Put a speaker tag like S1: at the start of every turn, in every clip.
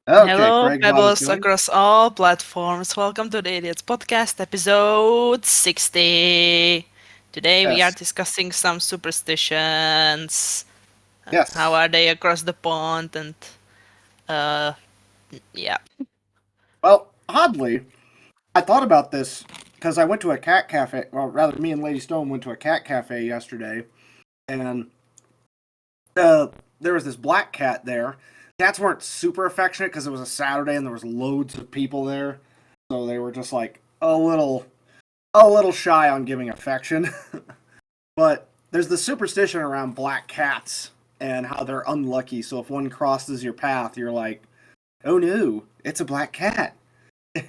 S1: Okay,
S2: Hello,
S1: Craig's not as
S2: Pebbles
S1: going.
S2: across all platforms. Welcome to the Idiots Podcast, episode 60. Today we are
S1: Yes,
S2: discussing some superstitions. How
S1: yes.
S2: are they across the pond? And, uh, yeah.
S1: Well, oddly, I thought about this because I went to a cat cafe. Well, rather, me and Lady Stone went to a cat cafe yesterday, and uh, there was this black cat there. Cats weren't super affectionate because it was a Saturday and there was loads of people there, so they were just like a little shy on giving affection. But there's the superstition around black cats and how they're unlucky. So if one crosses your path, you're like, oh no, it's a black cat.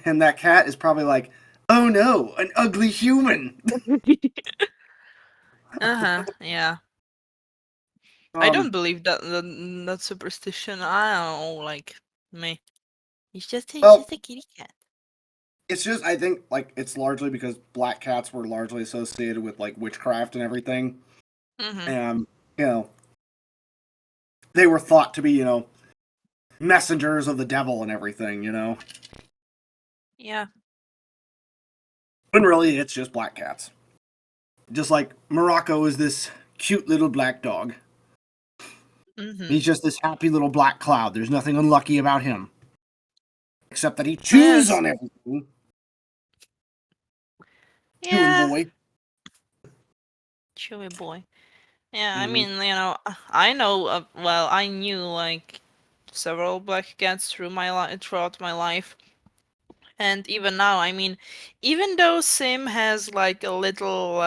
S1: And that cat is probably like, oh no, an ugly human.
S2: Yeah. I
S1: um,
S2: don't believe that superstition. I don't know, like, me. It's
S1: well,
S2: just a kitty cat.
S1: it's just I think like it's largely because black cats were largely associated with like witchcraft and everything,
S2: Mm-hmm.
S1: and you know they were thought to be messengers of the devil and everything.
S2: Yeah.
S1: When really it's just black cats. Just like Morocco is this cute little black dog.
S2: Mm-hmm.
S1: He's just this happy little black cloud. There's nothing unlucky about him except that he chews
S2: Yes.
S1: on everything. Chewing
S2: Yeah.
S1: boy.
S2: Chewy boy. Yeah, I
S1: Mm-hmm.
S2: mean, I know, well, I knew like several black cats throughout my life, and even now, I mean, even though Sim has like a little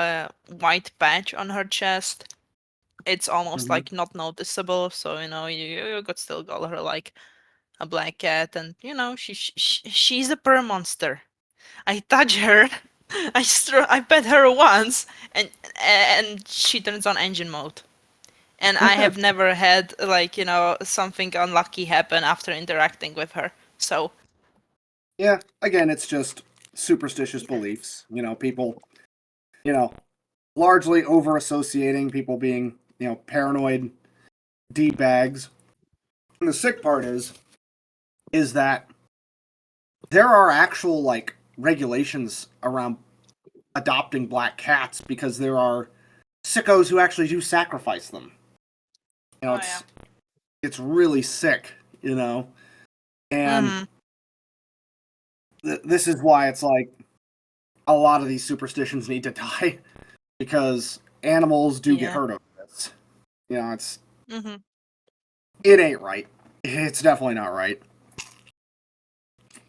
S2: white patch on her chest, it's almost
S1: Mm-hmm.
S2: like not noticeable. So you could still call her like a black cat, and she's a purr monster. I touch her, I pet her once, and she turns on engine mode. And I have never had like something unlucky happen after interacting with her. So
S1: Yeah, again, it's just superstitious beliefs. People, you know, largely over associating, people being, paranoid D bags. And the sick part is that there are actual like regulations around adopting black cats because there are sickos who actually do sacrifice them. You know,
S2: oh yeah.
S1: it's really sick, and
S2: Mhm.
S1: this is why it's like a lot of these superstitions need to die because animals do get
S2: Yeah.
S1: hurt over this. It's
S2: Mhm.
S1: it ain't right. It's definitely not right.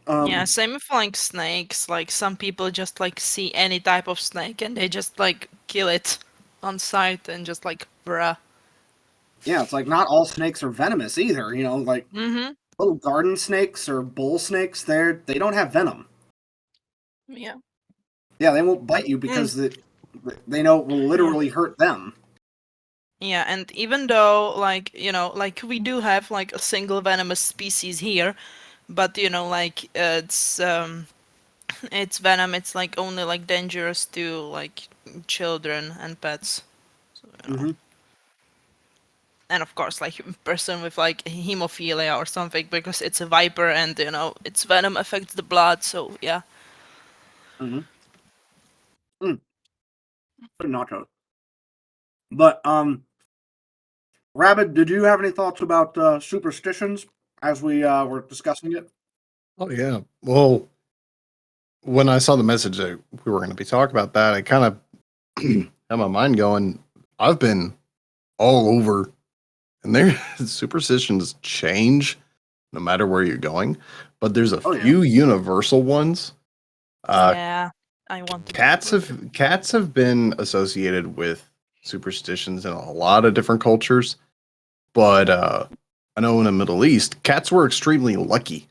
S2: Yeah,
S1: Um,
S2: same with like snakes. Like some people just like see any type of snake and they just like kill it on sight and just like bruh.
S1: yeah, it's like not all snakes are venomous either. Like
S2: Mhm.
S1: little garden snakes or bull snakes, they don't have venom.
S2: Yeah.
S1: Yeah, they won't bite you
S2: Mm.
S1: because they know it will
S2: Yeah.
S1: literally hurt them.
S2: Yeah, and even though like like we do have like a single venomous species here, but like it's venom. It's like only like dangerous to like children and pets. So,
S1: Hmm.
S2: and of course, like person with like hemophilia or something because it's a viper and its venom affects the blood. So yeah.
S1: Hmm. Mm, nachos. But Rabbit, did you have any thoughts about superstitions as we were discussing it?
S3: Oh yeah. Well, when I saw the message that we were going to be talking about that, I kind of had my mind going. I've been all over, and their superstitions change no matter where you're going. But there's a
S1: Oh yeah.
S3: few universal ones. Uh,
S2: Yeah, I wanted to
S3: cats
S2: cover
S3: have
S2: them.
S3: cats have been associated with superstitions in a lot of different cultures. But I know in the Middle East, cats were extremely lucky.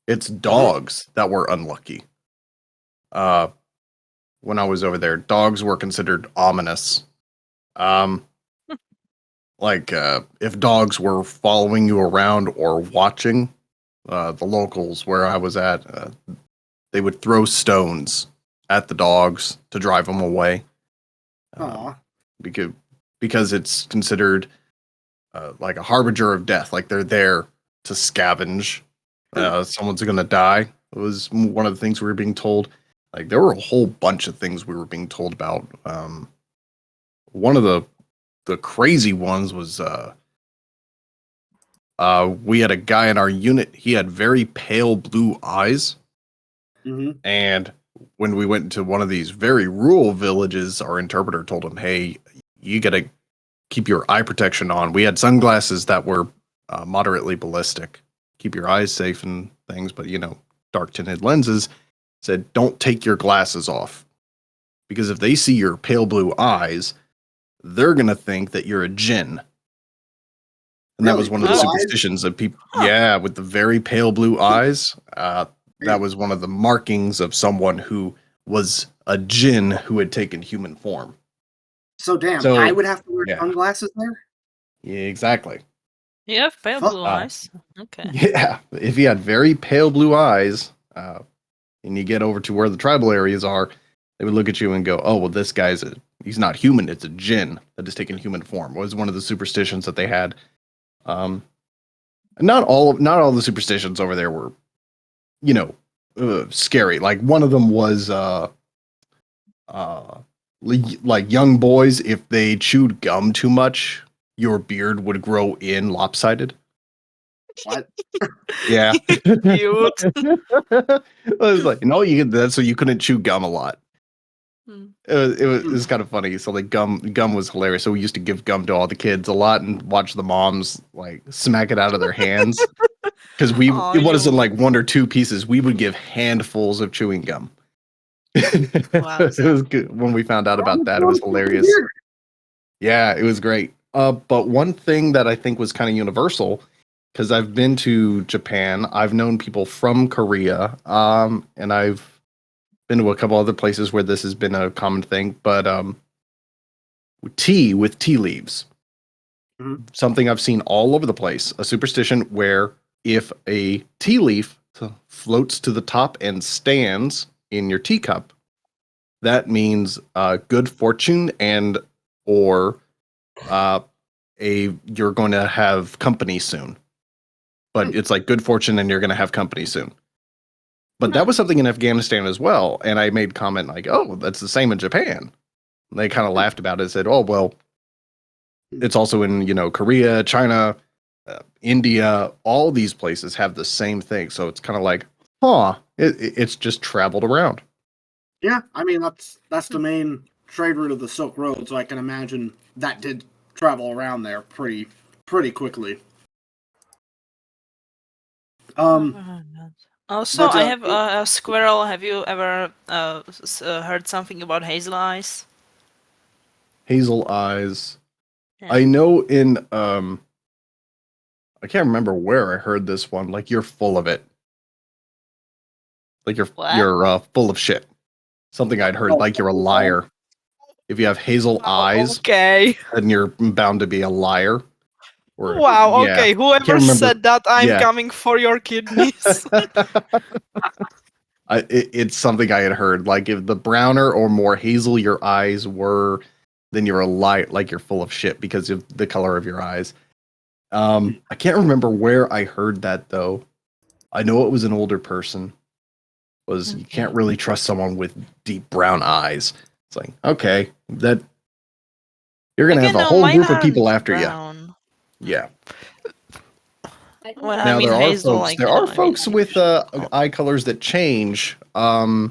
S3: It's
S1: Hmm.
S3: dogs that were unlucky. Uh, when I was over there, dogs were considered ominous. Um, like if dogs were following you around or watching, the locals where I was at, they would throw stones at the dogs to drive them away. Um,
S1: Aw.
S3: because it's considered like a harbinger of death. Like they're there to scavenge. someone's gonna die. It was one of the things we were being told. Like there were a whole bunch of things we were being told about. One of the crazy ones was we had a guy in our unit. He had very pale blue eyes, and when we went into one of these very rural villages, our interpreter told him, "Hey, you gotta keep your eye protection on." We had sunglasses that were moderately ballistic. Keep your eyes safe and things, but dark tinted lenses. Said, don't take your glasses off, because if they see your pale blue eyes, they're gonna think that you're a djinn. And that was one of the superstitions of people. Yeah, with the very pale blue eyes. That was one of the markings of someone who was a djinn who had taken human form.
S1: So I would have to wear sunglasses there?
S3: Yeah, exactly.
S2: You have pale blue eyes. Okay.
S3: Yeah, if you had very pale blue eyes, and you get over to where the tribal areas are, they would look at you and go, "Oh, well, this guy's he's not human. It's a djinn that has taken human form." It was one of the superstitions that they had. Not all the superstitions over there were, scary. Like one of them was, like young boys, if they chewed gum too much, your beard would grow in lopsided.
S1: What?
S3: Yeah.
S2: Cute.
S3: I was like, no, that's so you couldn't chew gum a lot. It was kind of funny. So like gum was hilarious. So we used to give gum to all the kids a lot and watch the moms like smack it out of their hands. Because it wasn't like one or two pieces. We would give handfuls of chewing gum. It was good. When we found out about that, it was hilarious. Yeah, it was great. But one thing that I think was kind of universal, because I've been to Japan, I've known people from Korea, and I've been to a couple other places where this has been a common thing, but tea with tea leaves. Something I've seen all over the place. A superstition where if a tea leaf floats to the top and stands in your teacup, that means good fortune and or you're going to have company soon. But it's like good fortune and you're going to have company soon. But that was something in Afghanistan as well. And I made comment like, oh, that's the same in Japan. And they kind of laughed about it and said, oh, well, it's also in, Korea, China, India, all these places have the same thing. So it's kind of like, it's just traveled around.
S1: Yeah, I mean, that's the main trade route of the Silk Road. So I can imagine that did travel around there pretty quickly.
S2: Also, I have a squirrel. Have you ever heard something about hazel eyes?
S3: Hazel eyes. Yeah. I know in I can't remember where I heard this one. Like you're full of it. Like you're full of shit. Something I'd heard. Like you're a liar. If you have hazel eyes,
S2: okay,
S3: then you're bound to be a liar.
S2: Okay. Whoever said that, I'm coming for your kidneys.
S3: It's something I had heard. Like if the browner or more hazel your eyes were, then you're a liar. Like you're full of shit because of the color of your eyes. I can't remember where I heard that though. I know it was an older person. You can't really trust someone with deep brown eyes. It's like, okay, that you're gonna have a whole group of people after you. Yeah.
S2: Well,
S3: now there are
S2: hazel,
S3: folks. There are folks with eye colors that change.
S4: I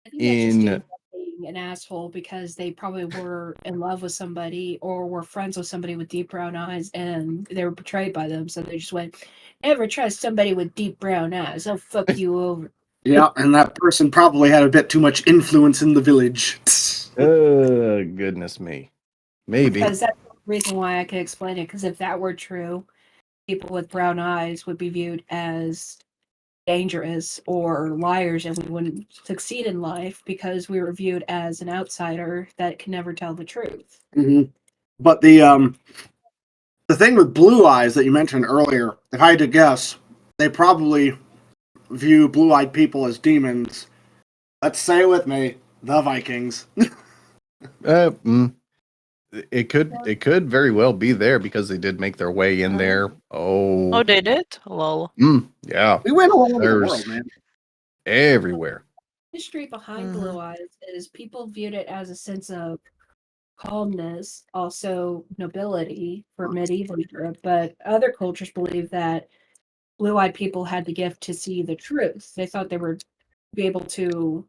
S4: think that's being an asshole because they probably were in love with somebody or were friends with somebody with deep brown eyes and they were betrayed by them, so they just went, "Never trust somebody with deep brown eyes. I'll fuck you over."
S1: Yeah, and that person probably had a bit too much influence in the village.
S3: Goodness me. Maybe.
S4: Because that's the reason why I can explain it, because if that were true, people with brown eyes would be viewed as dangerous or liars and we wouldn't succeed in life because we were viewed as an outsider that can never tell the truth.
S1: Mm-hmm. But the thing with blue eyes that you mentioned earlier, if I had to guess, they probably view blue-eyed people as demons. Let's say it with me, the Vikings.
S3: it could very well be there because they did make their way in there.
S2: Oh,
S3: Oh,
S2: they did? Lol.
S3: yeah,
S1: We went all over the
S3: there's
S1: world, man.
S3: everywhere.
S4: History behind
S2: Mhm.
S4: blue eyes is people viewed it as a sense of calmness, also nobility for medieval Europe, but other cultures believe that blue-eyed people had the gift to see the truth. They thought they were be able to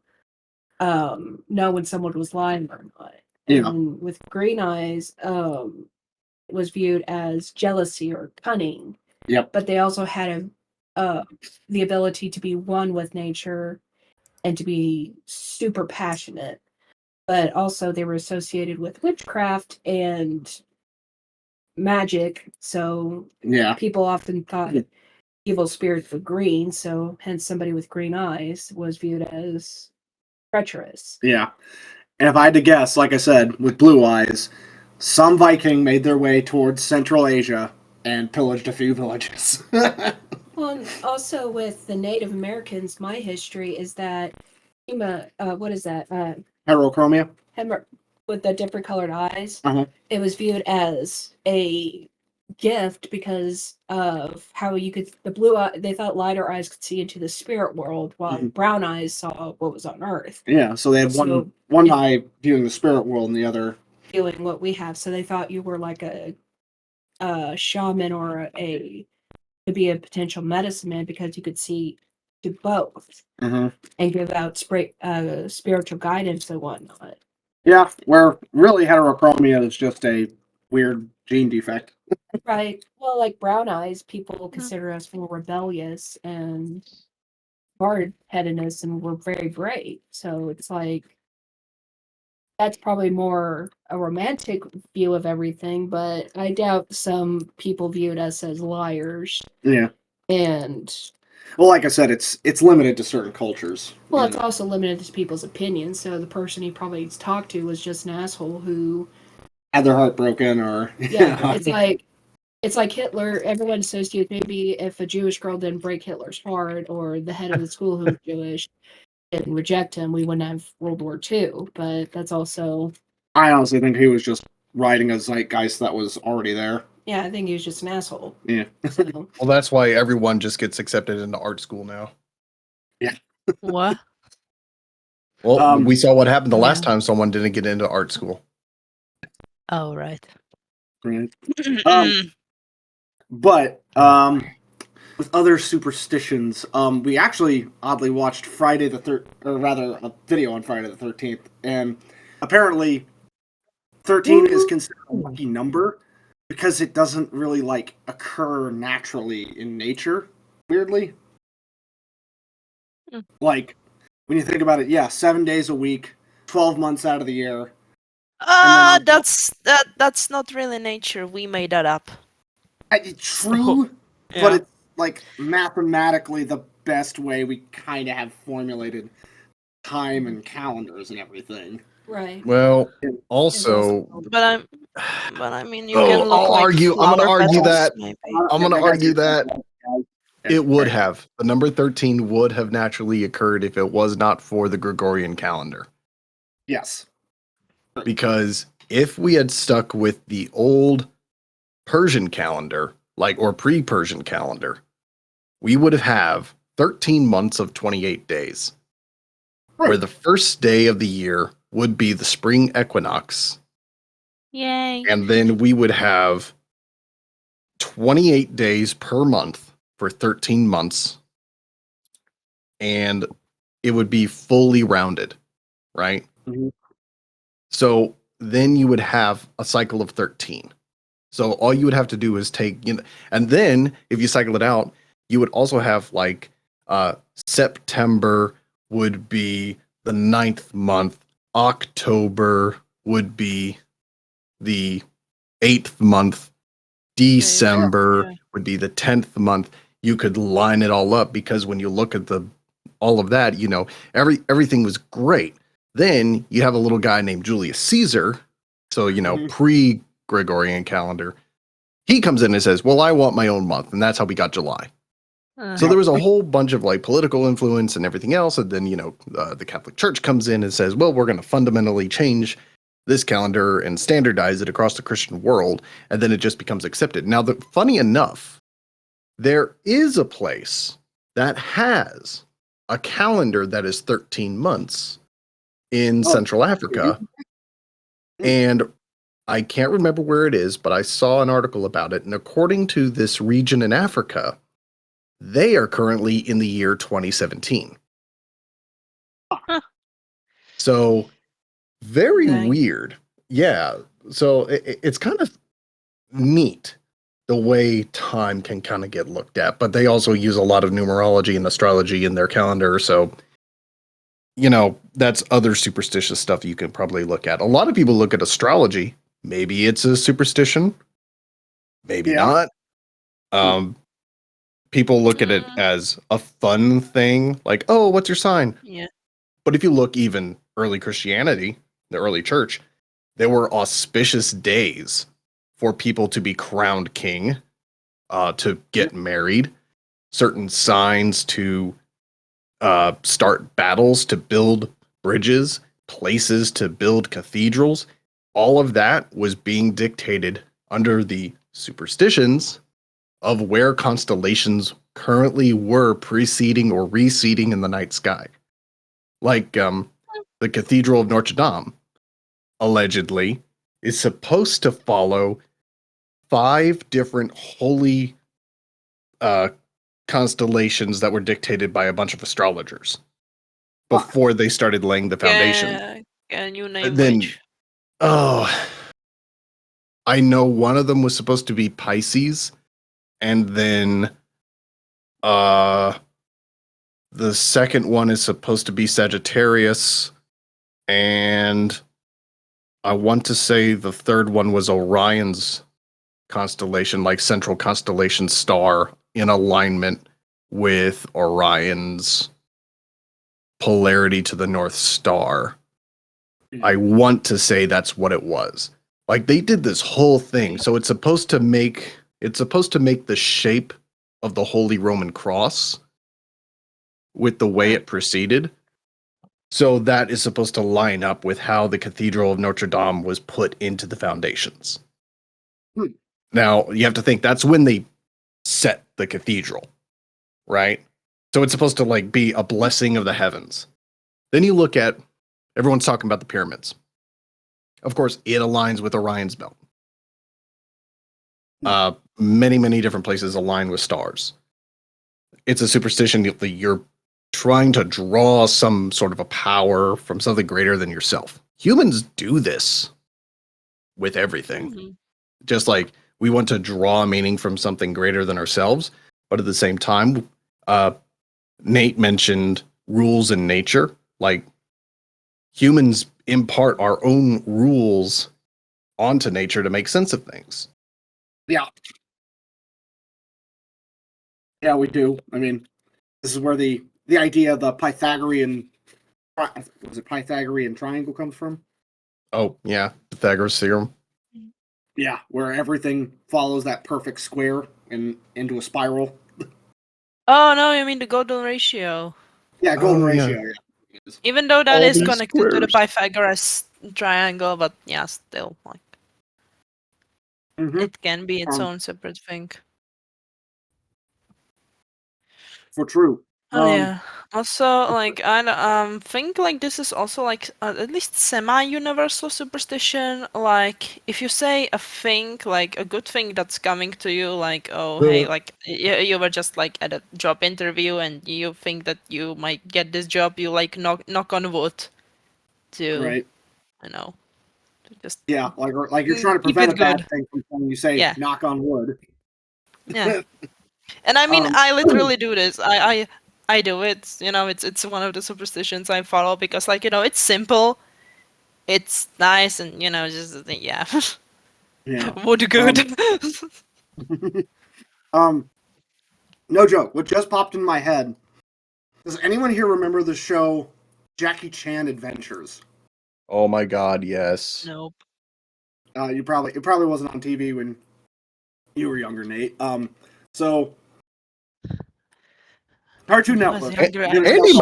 S4: know when someone was lying or not.
S1: Yeah.
S4: And with green eyes, it was viewed as jealousy or cunning.
S1: Yep.
S4: But they also had the ability to be one with nature and to be super passionate. But also they were associated with witchcraft and magic. So
S1: Yeah.
S4: people often thought evil spirits were green, so hence somebody with green eyes was viewed as treacherous.
S1: Yeah. And if I had to guess, like I said, with blue eyes, some Viking made their way towards Central Asia and pillaged a few villages.
S4: Well, and also with the Native Americans, my history is that what is that?
S1: Heterochromia?
S4: With the different colored eyes,
S1: Uh-huh.
S4: it was viewed as a gift because of how you could the blue eye. They thought lighter eyes could see into the spirit world, while
S1: Mhm.
S4: brown eyes saw what was on Earth,
S1: Yeah, so they had
S4: So,
S1: one
S4: if-
S1: eye viewing the spirit world and the other.
S4: viewing what we have. So they thought you were like a shaman or to be a potential medicine man because you could see to both
S1: Mm-hmm.
S4: and give out spiritual guidance and whatnot.
S1: Yeah, where really heterochromia is just a weird gene defect.
S4: Right. Well, like brown eyes, people
S2: Mm.
S4: consider us more rebellious and hard-headedness, and we're very brave. So it's like that's probably more a romantic view of everything, but I doubt some people viewed us as liars.
S1: Yeah.
S4: And
S1: Well, like I said, it's limited to certain cultures.
S4: well,
S1: you
S4: it's
S1: know.
S4: also limited to people's opinions. So the person he probably talked to was just an asshole who,
S1: Had their heart broken, or
S4: yeah, it's like Hitler. Everyone associates maybe if a Jewish girl didn't break Hitler's heart, or the head of the school who was Jewish didn't reject him, we wouldn't have World War II. But that's also,
S1: I honestly think he was just riding a zeitgeist that was already there.
S4: yeah, I think he was just an asshole.
S1: Yeah.
S4: So,
S3: Well, that's why everyone just gets accepted into art school now.
S2: What?
S3: Well, we saw what happened the last
S2: Yeah.
S3: time someone didn't get into art school.
S2: Oh, right.
S1: Right. But with other superstitions, we actually oddly watched Friday the or rather a video on Friday the 13th, and apparently 13 is considered a lucky number because it doesn't really like occur naturally in nature. Weirdly,
S2: Hmm.
S1: like when you think about it, yeah, 7 days a week, 12 months out of the year. on-
S2: That's not really nature. We made that up.
S1: True,
S2: Yeah.
S1: but it's like mathematically the best way we kind of have formulated time and calendars and everything.
S4: right.
S3: Well,
S4: It's
S3: also,
S2: But I mean, you can look
S3: I'll
S2: like
S3: argue. I'm going to
S2: flower
S3: argue
S2: petals,
S3: that.
S2: maybe.
S3: I'm going to
S1: Okay,
S3: argue
S1: guys,
S3: that
S1: guys.
S3: it would
S1: Right.
S3: have. The number 13 would have naturally occurred if it was not for the Gregorian calendar.
S1: Yes.
S3: Because if we had stuck with the old Persian calendar, or pre-Persian calendar, we would have 13 months of 28 days.
S1: Right.
S3: Where the first day of the year would be the spring equinox.
S2: Yay.
S3: And then we would have 28 days per month for 13 months. And it would be fully rounded, right?
S1: Mhm.
S3: So then you would have a cycle of 13. So all you would have to do is take, and then if you cycle it out, you would also have September would be the 9th month. October would be the 8th month. December
S2: Yeah.
S3: would be the 10th month. You could line it all up because when you look at all of that, everything was great. Then you have a little guy named Julius Caesar. So,
S1: Mhm.
S3: pre-Gregorian calendar. He comes in and says, well, I want my own month. And that's how we got July. So there was a whole bunch of political influence and everything else. And then, the Catholic Church comes in and says, well, we're going to fundamentally change this calendar and standardize it across the Christian world, and then it just becomes accepted. Now, funny enough, there is a place that has a calendar that is 13 months in Central Africa, and I can't remember where it is, but I saw an article about it, and according to this region in Africa, they are currently in the year 2017.
S2: Huh.
S3: So, very
S2: Dang.
S3: weird. Yeah. So, it's kind of neat the way time can kind of get looked at, but they also use a lot of numerology and astrology in their calendar. So, that's other superstitious stuff you can probably look at. A lot of people look at astrology. Maybe it's a superstition, maybe not. People look at it as a fun thing, like, oh, what's your sign?
S2: Yeah.
S3: But if you look even early Christianity, the early church, there were auspicious days for people to be crowned king, to get married, certain signs to start battles, to build bridges, places to build cathedrals. All of that was being dictated under the superstitions of where constellations currently were preceding or receding in the night sky. Like the Cathedral of Notre Dame, allegedly, is supposed to follow 5 different holy constellations that were dictated by a bunch of astrologers before they started laying the foundation.
S2: Yeah. Can you name
S3: Then,
S2: which?
S3: I know one of them was supposed to be Pisces, and then the second one is supposed to be Sagittarius, and I want to say the third one was Orion's constellation, like central constellation star in alignment with Orion's polarity to the North Star. I want to say that's what it was. Like, they did this whole thing, so it's supposed to make the shape of the Holy Roman Cross with the way it proceeded. So that is supposed to line up with how the Cathedral of Notre Dame was put into the foundations. Now, you have to think that's when they set the cathedral, right? So it's supposed to like be a blessing of the heavens. Then you look at, everyone's talking about the pyramids. Of course, it aligns with Orion's belt. Many, many different places align with stars. It's a superstition that you're trying to draw some sort of a power from something greater than yourself. Humans do this with everything.
S2: Mm-hmm.
S3: Just like we want to draw meaning from something greater than ourselves, but at the same time, Nate mentioned rules in nature. Like, humans impart our own rules onto nature to make sense of things.
S1: Yeah. Yeah, we do. I mean, this is where the idea of the Pythagorean triangle comes from.
S3: Oh, yeah, Pythagoras theorem.
S1: Yeah, where everything follows that perfect square into a spiral.
S2: Oh no, you mean the golden ratio?
S1: Yeah, golden
S3: Oh, yeah.
S1: ratio. Yeah.
S2: Even though that
S3: All
S2: is
S3: these
S2: connected to the
S3: squares.
S2: Pythagoras triangle, but yeah, still, like,
S1: Mhm.
S2: it can be its own separate thing.
S1: For true.
S2: Oh yeah. Also, like, I think like this is also like at least semi-universal superstition. Like, if you say a thing, like a good thing that's coming to you, like, oh hey, like you were just like at a job interview and you think that you might get this job, you like knock on wood to,
S1: Right.
S2: you know, to just
S1: Yeah, like you're trying to
S2: keep
S1: prevent
S2: it
S1: a bad
S2: good.
S1: thing from when you say
S2: Yeah.
S1: knock on wood.
S2: Yeah. And I mean,
S1: Um,
S2: I literally do this. I do it. You know, it's one of the superstitions I follow because, like, you know, it's simple, it's nice, and you know, just yeah,
S1: Yeah.
S2: would good.
S1: No joke. What just popped in my head. Does anyone here remember the show Jackie Chan Adventures?
S3: Oh my god, yes.
S2: Nope.
S1: It probably wasn't on TV when you were younger, Nate. So Cartoon
S2: When I was
S1: Network.
S2: younger, I
S1: did a
S2: watched
S1: show
S3: Andy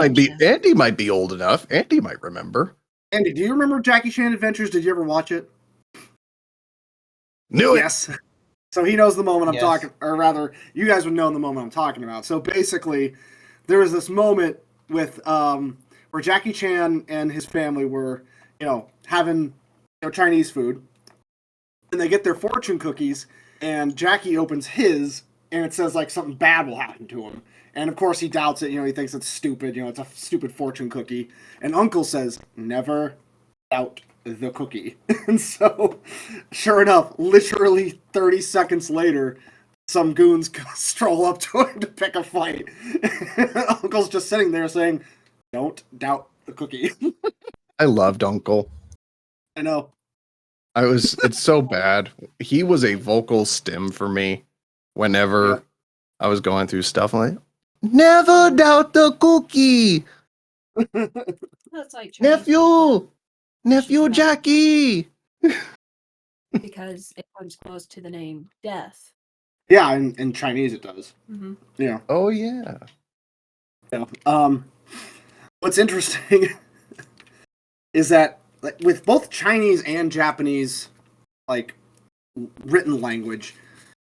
S1: called-
S3: might be old enough. Andy might remember.
S1: Andy, do you remember Jackie Chan Adventures? Did you ever watch it?
S3: Knew it.
S1: Yes. So he knows the moment I'm
S5: Yes.
S1: talking, or rather, you guys would know the moment I'm talking about. So basically, there was this moment with where Jackie Chan and his family were, having Chinese food, and they get their fortune cookies, and Jackie opens his, and it says like something bad will happen to him. And of course he doubts it, he thinks it's stupid, it's a stupid fortune cookie. And Uncle says, never doubt the cookie. And so, sure enough, literally 30 seconds later, some goons stroll up to him to pick a fight. Uncle's just sitting there saying, don't doubt the cookie.
S3: I loved Uncle.
S1: I know.
S3: It's so bad. He was a vocal stim for me whenever I was going through stuff. I'm like, never doubt the cookie.
S4: That's like Chinese
S3: Nephew Jackie.
S4: because it comes close to the name death.
S1: Yeah, in Chinese it does.
S4: Mm-hmm.
S1: Yeah.
S3: Oh yeah.
S1: Yeah. What's interesting is that with both Chinese and Japanese, written language,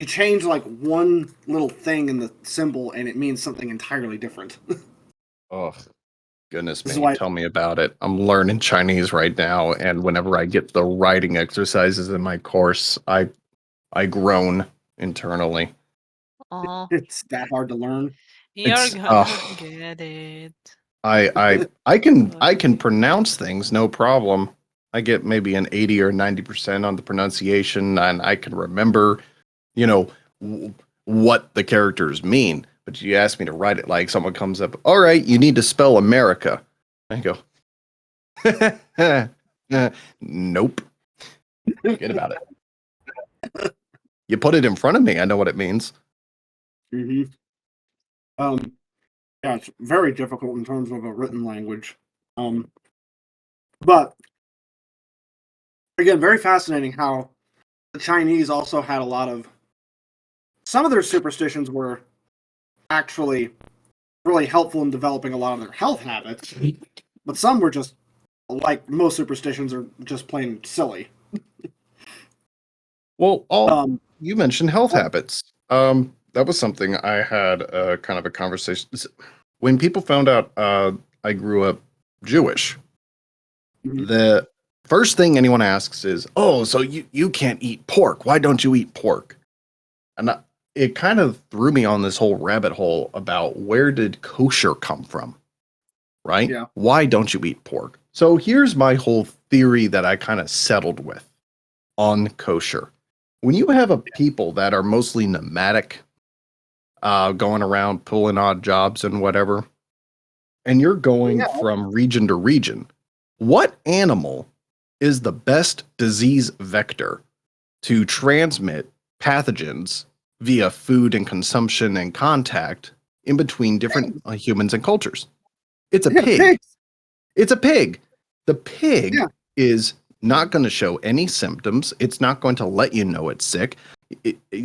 S1: you change one little thing in the symbol and it means something entirely different.
S3: Oh, goodness
S1: This
S3: me.
S1: is why-
S3: Tell me about it. I'm learning Chinese right now, and whenever I get the writing exercises in my course, I groan internally.
S2: Oh,
S1: It's that hard to learn.
S2: you're
S3: It's-
S2: gonna get it.
S3: I can pronounce things, no problem. I get maybe an 80 or 90% on the pronunciation, and I can remember, what the characters mean. But you ask me to write it like someone comes up, all right, you need to spell America. I go, nope. Forget about it. You put it in front of me, I know what it means.
S1: Mm-hmm. Yeah, it's very difficult in terms of a written language. But again, very fascinating how the Chinese also had a lot of. Some of their superstitions were actually really helpful in developing a lot of their health habits, but some were just, like most superstitions, are just plain silly.
S3: Well,
S1: Um,
S3: you mentioned health
S1: Oh.
S3: habits. That was something I had kind of a conversation. When people found out I grew up Jewish,
S1: Mhm.
S3: the first thing anyone asks is, "Oh, so you can't eat pork? Why don't you eat pork?" And it kind of threw me on this whole rabbit hole about where did kosher come from, right?
S1: Yeah.
S3: Why don't you eat pork? So here's my whole theory that I kind of settled with on kosher. When you have a people that are mostly nomadic, going around pulling odd jobs and whatever, and you're going
S1: Yeah.
S3: from region to region, what animal is the best disease vector to transmit pathogens via food and consumption and contact in between different humans and cultures? It's a
S1: Yeah,
S3: pig.
S1: pigs.
S3: It's a pig. The pig
S1: Yeah.
S3: is not going to show any symptoms. It's not going to let you know it's sick.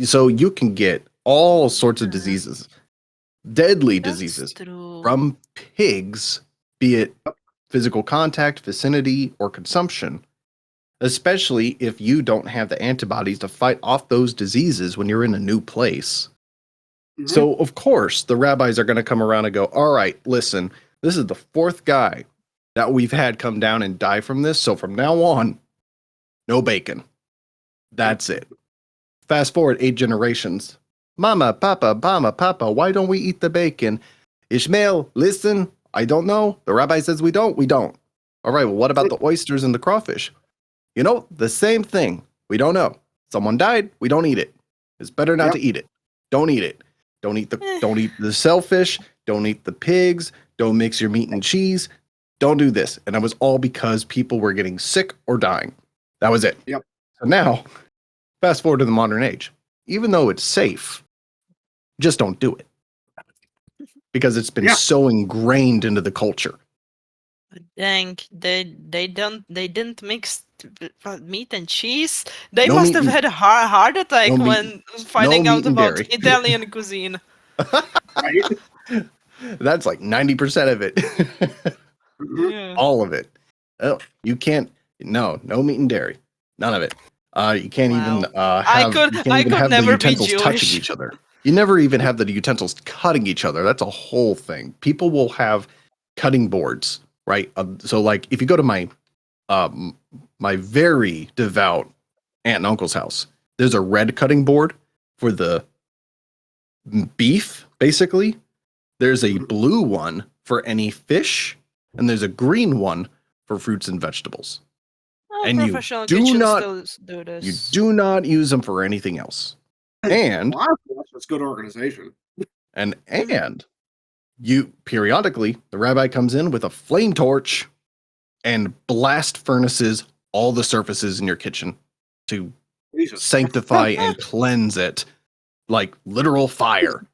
S3: So you can get all sorts of diseases, deadly
S2: That's
S3: diseases
S2: true.
S3: from pigs, be it physical contact, vicinity, or consumption, especially if you don't have the antibodies to fight off those diseases when you're in a new place.
S1: Mhm.
S3: So, of course, the rabbis are going to come around and go, all right, listen, this is the fourth guy that we've had come down and die from this. So from now on, no bacon. That's it. Fast forward 8 generations. Mama, Papa, why don't we eat the bacon? Ishmael, listen, I don't know. The rabbi says we don't. All right, well, what about the oysters and the crawfish? The same thing. We don't know. Someone died, we don't eat it. It's better not
S1: Yep.
S3: to eat it. Don't eat it. Don't eat the shellfish. Don't eat the pigs. Don't mix your meat and cheese. Don't do this. And it was all because people were getting sick or dying. That was it.
S1: Yep.
S3: So now, fast forward to the modern age. Even though it's safe, just don't do it. Because it's been
S1: Yeah.
S3: so ingrained into the culture.
S2: Dang, they didn't mix meat and cheese. They
S3: No
S2: must
S3: meat
S2: have
S3: and-
S2: had a heart attack
S3: no meat-
S2: when finding
S3: meat
S2: out
S3: and
S2: about
S3: dairy.
S2: Italian cuisine.
S1: Right?
S3: That's like 90% of it.
S1: Mhm.
S2: Yeah.
S3: All of it. Oh, you can't. No meat and dairy. None of it. You can't even
S2: Wow.
S3: have. You can't
S2: I
S3: even
S2: could
S3: have the
S2: never be
S3: utensils touching
S2: Jewish.
S3: each other. You never even have the utensils cutting each other. That's a whole thing. People will have cutting boards, right? So, like, if you go to my very devout aunt and uncle's house, there's a red cutting board for the beef, basically. There's a blue one for any fish, and there's a green one for fruits and vegetables.
S2: Oh,
S3: And
S2: professional kitchens still do
S3: you
S2: this.
S3: do not use them for anything else. And
S1: Well, that's good organization.
S3: and you periodically the rabbi comes in with a flame torch and blast furnaces all the surfaces in your kitchen to
S1: Jesus.
S3: sanctify and cleanse it like literal fire.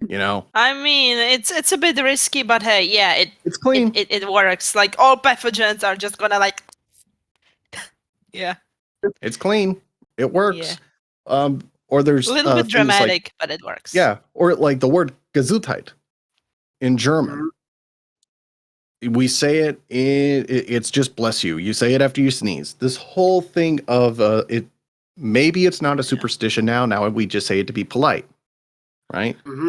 S3: You know,
S2: I mean, it's a bit risky, but hey, yeah,
S3: it's clean.
S2: it works. Like all pathogens are just gonna like, yeah,
S3: It's clean. It works. Or
S2: a
S3: there's
S2: little bit
S3: things like
S2: dramatic, but it works.
S3: yeah, or like the word Gesundheit in German. We say it's just bless you. You say it after you sneeze. This whole thing of it, maybe it's not a superstition now. Now we just say it to be polite, right?
S1: Mm-hmm.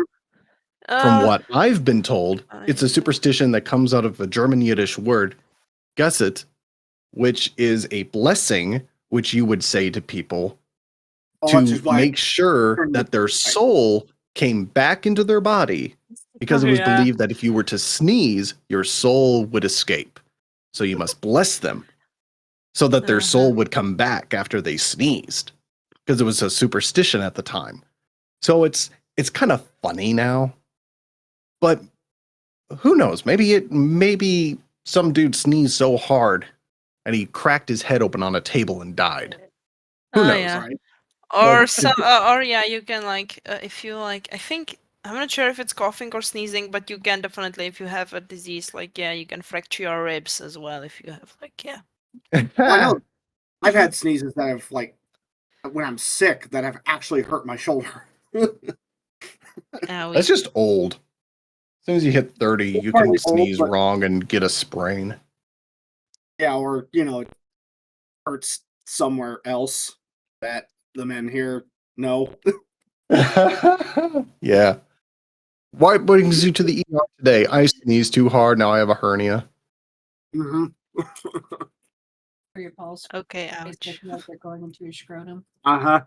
S3: From what I've been told, it's a
S2: I-
S3: superstition that comes out of a German Yiddish word, Gesset, which is a blessing, which you would say to people to make sure that their soul came back into their body, because it was
S2: Yeah.
S3: believed that if you were to sneeze, your soul would escape. So you must bless them so that their soul would come back after they sneezed, because it was a superstition at the time. So it's kind of funny now. But who knows? Maybe some dude sneezed so hard and he cracked his head open on a table and died. Who knows?
S2: Yeah.
S1: Right?
S2: Or
S3: But-
S2: some, or yeah, you can like if you like. I think I'm not sure if it's coughing or sneezing, but you can definitely if you have a disease like yeah, you can fracture your ribs as well if you have like yeah.
S1: Well, I know I've had sneezes that have when I'm sick that have actually hurt my shoulder.
S3: That's just old. As soon as you hit 30, you can
S1: Partly old,
S3: sneeze
S1: but-
S3: wrong and get a sprain.
S1: Yeah, or it hurts somewhere else that the men here know.
S3: Yeah. Why brings you to the ER today? I sneezed too hard. Now I have a hernia.
S1: Mm-hmm.
S4: For your pulse.
S2: Okay,
S4: It's
S2: ouch.
S4: just like they're going into your scrotum.
S1: Uh-huh.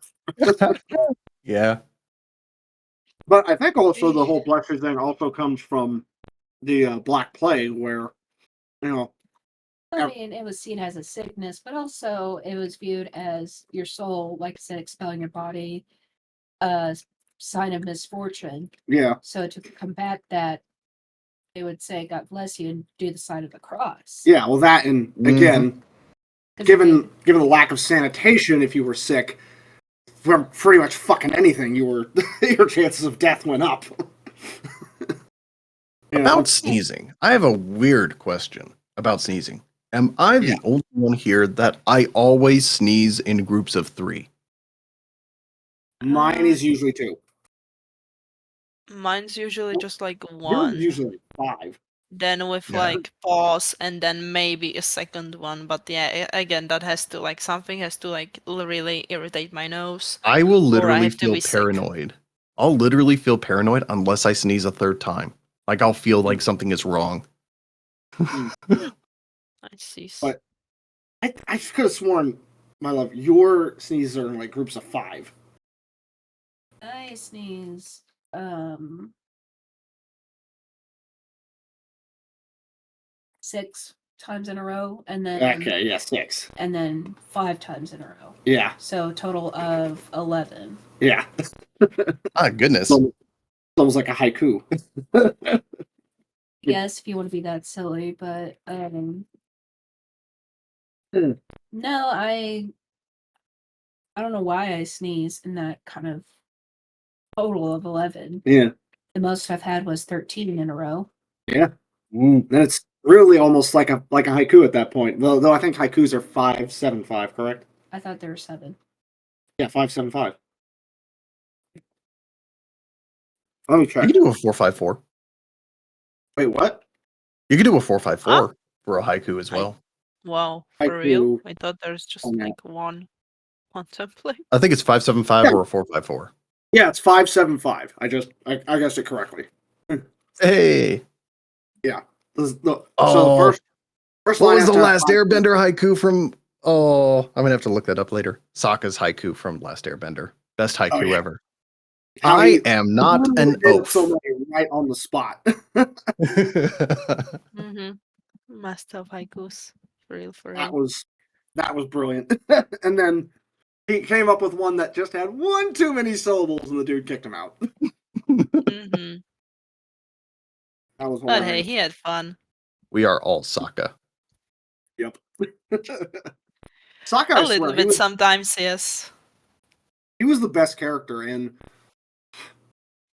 S3: Yeah.
S1: But I think also the whole blessing thing also comes from the Black Plague, where
S4: I mean, it was seen as a sickness, but also it was viewed as your soul, like I said, expelling your body, a sign of misfortune.
S1: yeah,
S4: So to combat that, they would say, "God bless you," and do the sign of the cross.
S1: yeah. Well, that and again,
S4: 'Cause
S1: given the lack of sanitation, if you were sick from pretty much fucking anything, your chances of death went up.
S3: About sneezing, I have a weird question about sneezing. Am I the only one here that I always sneeze in groups of 3?
S1: Mine is usually 2.
S2: Mine's usually just like
S1: Yours
S2: one.
S1: is usually 5.
S2: Then with
S3: Yeah.
S2: like pause and then maybe a second one, but yeah, again that has to like something has to like really irritate my nose.
S3: I will
S2: Or I
S3: literally
S2: have to
S3: feel
S2: be sick.
S3: paranoid. I'll literally feel paranoid unless I sneeze a 3rd time. Like I'll feel like something is wrong.
S2: I see.
S1: But I could have sworn, my love, your sneezes are in like groups of 5.
S4: I sneeze, 6 times in a row, and then
S1: Okay, yeah, 6.
S4: and then 5 times in a row.
S1: Yeah,
S4: So total of 11.
S1: yeah.
S3: Ah, goodness.
S1: Almost like a haiku.
S4: Yes, if you want to be that silly, but no, I don't know why I sneeze in that kind of total of 11.
S1: Yeah.
S4: The most I've had was 13 in a row.
S1: Yeah. Then it's really almost like a haiku at that point. Though I think haikus are 5-7-5, correct?
S4: I thought there were 7.
S1: Yeah, 5-7-5. Let me
S3: You
S1: check.
S3: can do a 4-5-4.
S1: Wait, what?
S3: You can do a 4-5-4 for a haiku as well.
S2: Wow, for real?
S1: Haiku.
S2: I thought there's just
S1: on that.
S2: like one template.
S3: I think it's 575
S1: Yeah.
S3: or a 454.
S1: Yeah, it's 575. I guessed it correctly.
S3: Hey.
S1: So the
S3: Oh,
S1: first
S3: what
S1: line
S3: was
S1: has
S3: the
S1: to have
S3: last
S1: 5.
S3: Airbender haiku from? Oh, I'm gonna have to look that up later. Sokka's haiku from Last Airbender. Best haiku
S1: yeah.
S3: ever.
S1: How
S3: I
S1: he
S3: am not
S1: literally
S3: an
S1: did
S3: oaf.
S1: so many right on the spot.
S2: Mm-hmm. Must have haikus. For real, for
S1: that
S2: real.
S1: was brilliant. And then he came up with one that just had one too many syllables, and the dude kicked him out.
S2: Mm-hmm.
S1: That was
S2: But hey,
S1: hilarious.
S2: he had fun.
S3: We are all Sokka.
S1: Yep. Sokka,
S2: A
S1: I
S2: little
S1: swear, he
S2: bit
S1: was
S2: sometimes, yes.
S1: the best character, and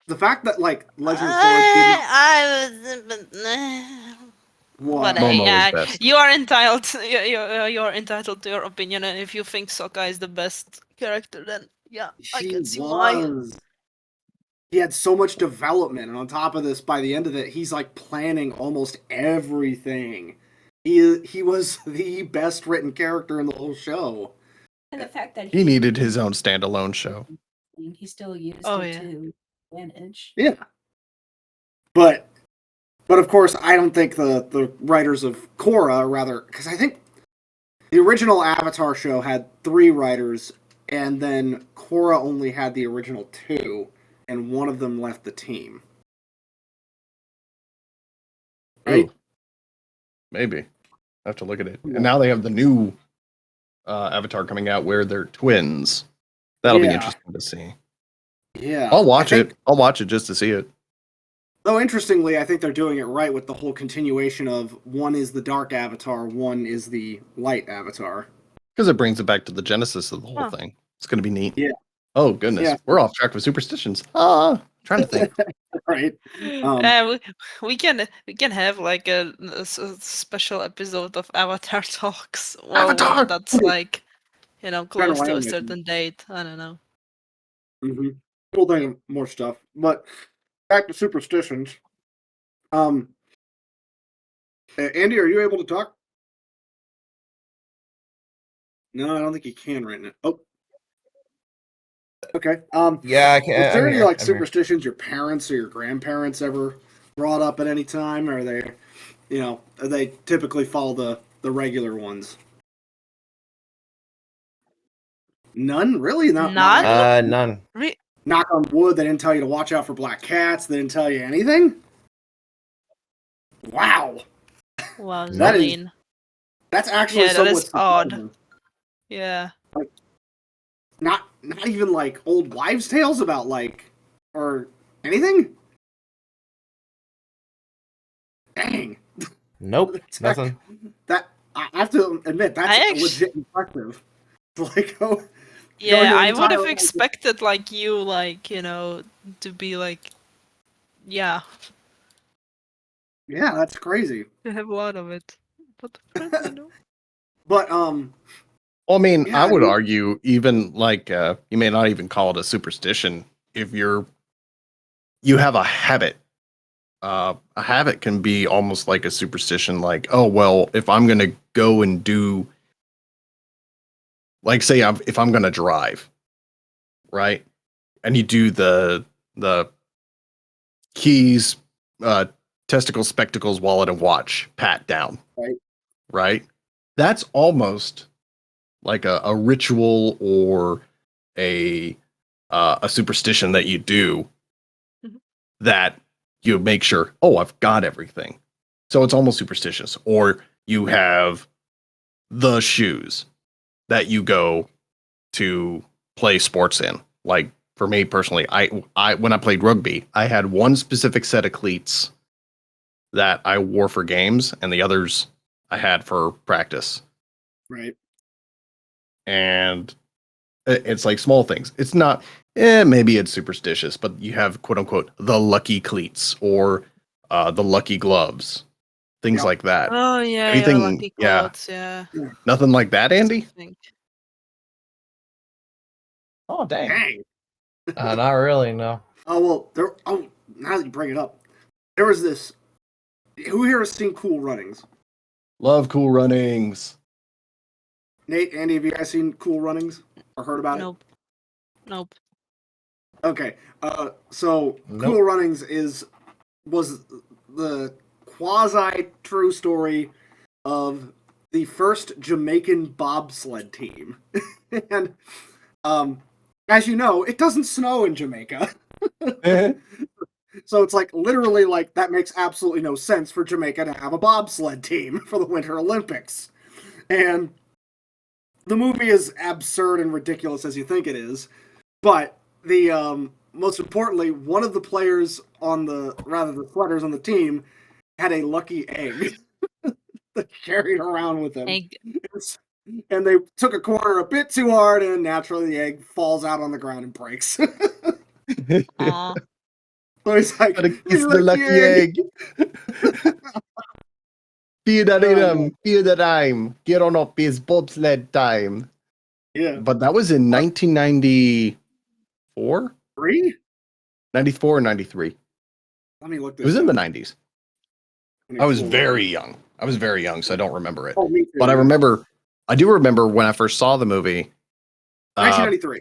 S1: the fact that like Legend of Korra didn't
S2: I was. But hey,
S3: Momo is best.
S2: you are entitled. You're entitled to your opinion, and if you think Sokka is the best character, then yeah, I
S1: He
S2: can see why.
S1: was. He had so much development, and on top of this, by the end of it, he's like planning almost everything. He was the best written character in the whole show.
S4: And the fact that
S3: He needed his own standalone show.
S4: he still used
S2: Oh,
S4: it
S2: yeah.
S4: to advantage.
S1: Yeah, but of course, I don't think the writers of Korra, rather, because I think the original Avatar show had 3 writers, and then Korra only had the original 2, and one of them left the team. Right?
S3: Ooh, maybe. I have to look at it. And now they have the new Avatar coming out where they're twins. That'll be
S1: Yeah.
S3: interesting to see.
S1: Yeah.
S3: I'll watch
S1: I think-
S3: it. I'll watch it just to see it.
S1: Though interestingly, I think they're doing it right with the whole continuation of one is the dark avatar, one is the light avatar.
S3: Because it brings it back to the genesis of the whole
S2: Huh.
S3: thing. It's going to be neat.
S1: Yeah.
S3: Oh, goodness.
S1: Yeah.
S3: We're off track with superstitions. Trying to think.
S1: Right?
S2: We can have like a special episode of Avatar talks. Well,
S3: Avatar!
S2: that's like close to a
S1: land it.
S2: certain date. I don't know.
S1: Mm-hmm. We'll think of more stuff. But back to superstitions. Andy, are you able to talk? No, I don't think you can right now. Oh. Okay.
S5: Yeah, I
S1: Was
S5: can.
S1: there any like
S5: I'm here.
S1: superstitions your parents or your grandparents ever brought up at any time? Or they typically follow the regular ones? None? Really? Not
S2: None?
S5: None.
S1: knock on wood, they didn't tell you to watch out for black cats. They didn't tell you anything?
S2: Wow,
S1: Wow. That is-
S2: Zane.
S1: That's actually
S2: Yeah, that
S1: somewhat
S2: is odd.
S1: surprising.
S2: Yeah.
S1: Not even like old wives' tales about or anything? Dang.
S5: Nope.
S1: That's
S5: Nothing.
S1: That I have to admit, that's
S2: I actu-
S1: legit impressive. Like,
S2: Yeah,
S1: your
S2: I would
S1: entire
S2: have
S1: life-
S2: expected like you to be like, yeah,
S1: yeah, that's crazy.
S2: to have a lot of it. But apparently no.
S1: But
S3: Well, I mean,
S1: Yeah,
S3: I would
S1: I mean-
S3: argue even like you may not even call it a superstition if you have a habit. A habit can be almost like a superstition. Like, oh well, if I'm gonna go and do, like, say if I'm gonna drive, right, and you do the keys, testicles, spectacles, wallet, and watch pat down, right? That's almost like a ritual or a superstition that you do
S2: Mhm.
S3: that you make sure, oh, I've got everything. So it's almost superstitious. Or you have the shoes that you go to play sports in. Like for me personally, I when I played rugby, I had one specific set of cleats that I wore for games, and the others I had for practice.
S1: right.
S3: And it's like small things. It's not, maybe it's superstitious, but you have quote unquote the lucky cleats or the lucky gloves, things
S1: Yep.
S3: like that.
S2: Oh yeah,
S3: Anything-
S2: yeah, lucky
S3: yeah.
S2: clothes, yeah.
S3: Nothing like that, Andy?
S2: Think.
S3: Oh, dang.
S1: Dang.
S5: Not really. No.
S1: Oh well, now that you bring it up, there was this. Who here has seen Cool Runnings?
S3: Love Cool Runnings.
S1: Nate, Andy, have you guys seen Cool Runnings or heard about
S2: Nope. Nope.
S1: it? Okay. So
S5: Nope.
S1: Cool Runnings was the quasi true story of the first Jamaican bobsled team. And as you know, it doesn't snow in Jamaica. So it's like literally like that makes absolutely no sense for Jamaica to have a bobsled team for the Winter Olympics. And the movie is absurd and ridiculous as you think it is, but the most importantly, one of the players the sledders on the team had a lucky egg that carried around with him.
S2: Egg.
S1: And they took a corner a bit too hard, and naturally the egg falls out on the ground and breaks.
S2: Aw.
S1: So he's like,
S3: Gotta kiss the lucky egg. Feel that rhythm, feel the rhyme. Get on up, it's bobsled time.
S1: Yeah.
S3: But that was in 1994?
S1: 3?
S3: 94 or 93.
S1: Let me look this
S3: It was in the
S1: up.
S3: 90s. I was very young. So I don't remember it.
S1: Oh, me too.
S3: But I do remember when I first saw the movie.
S1: 1993.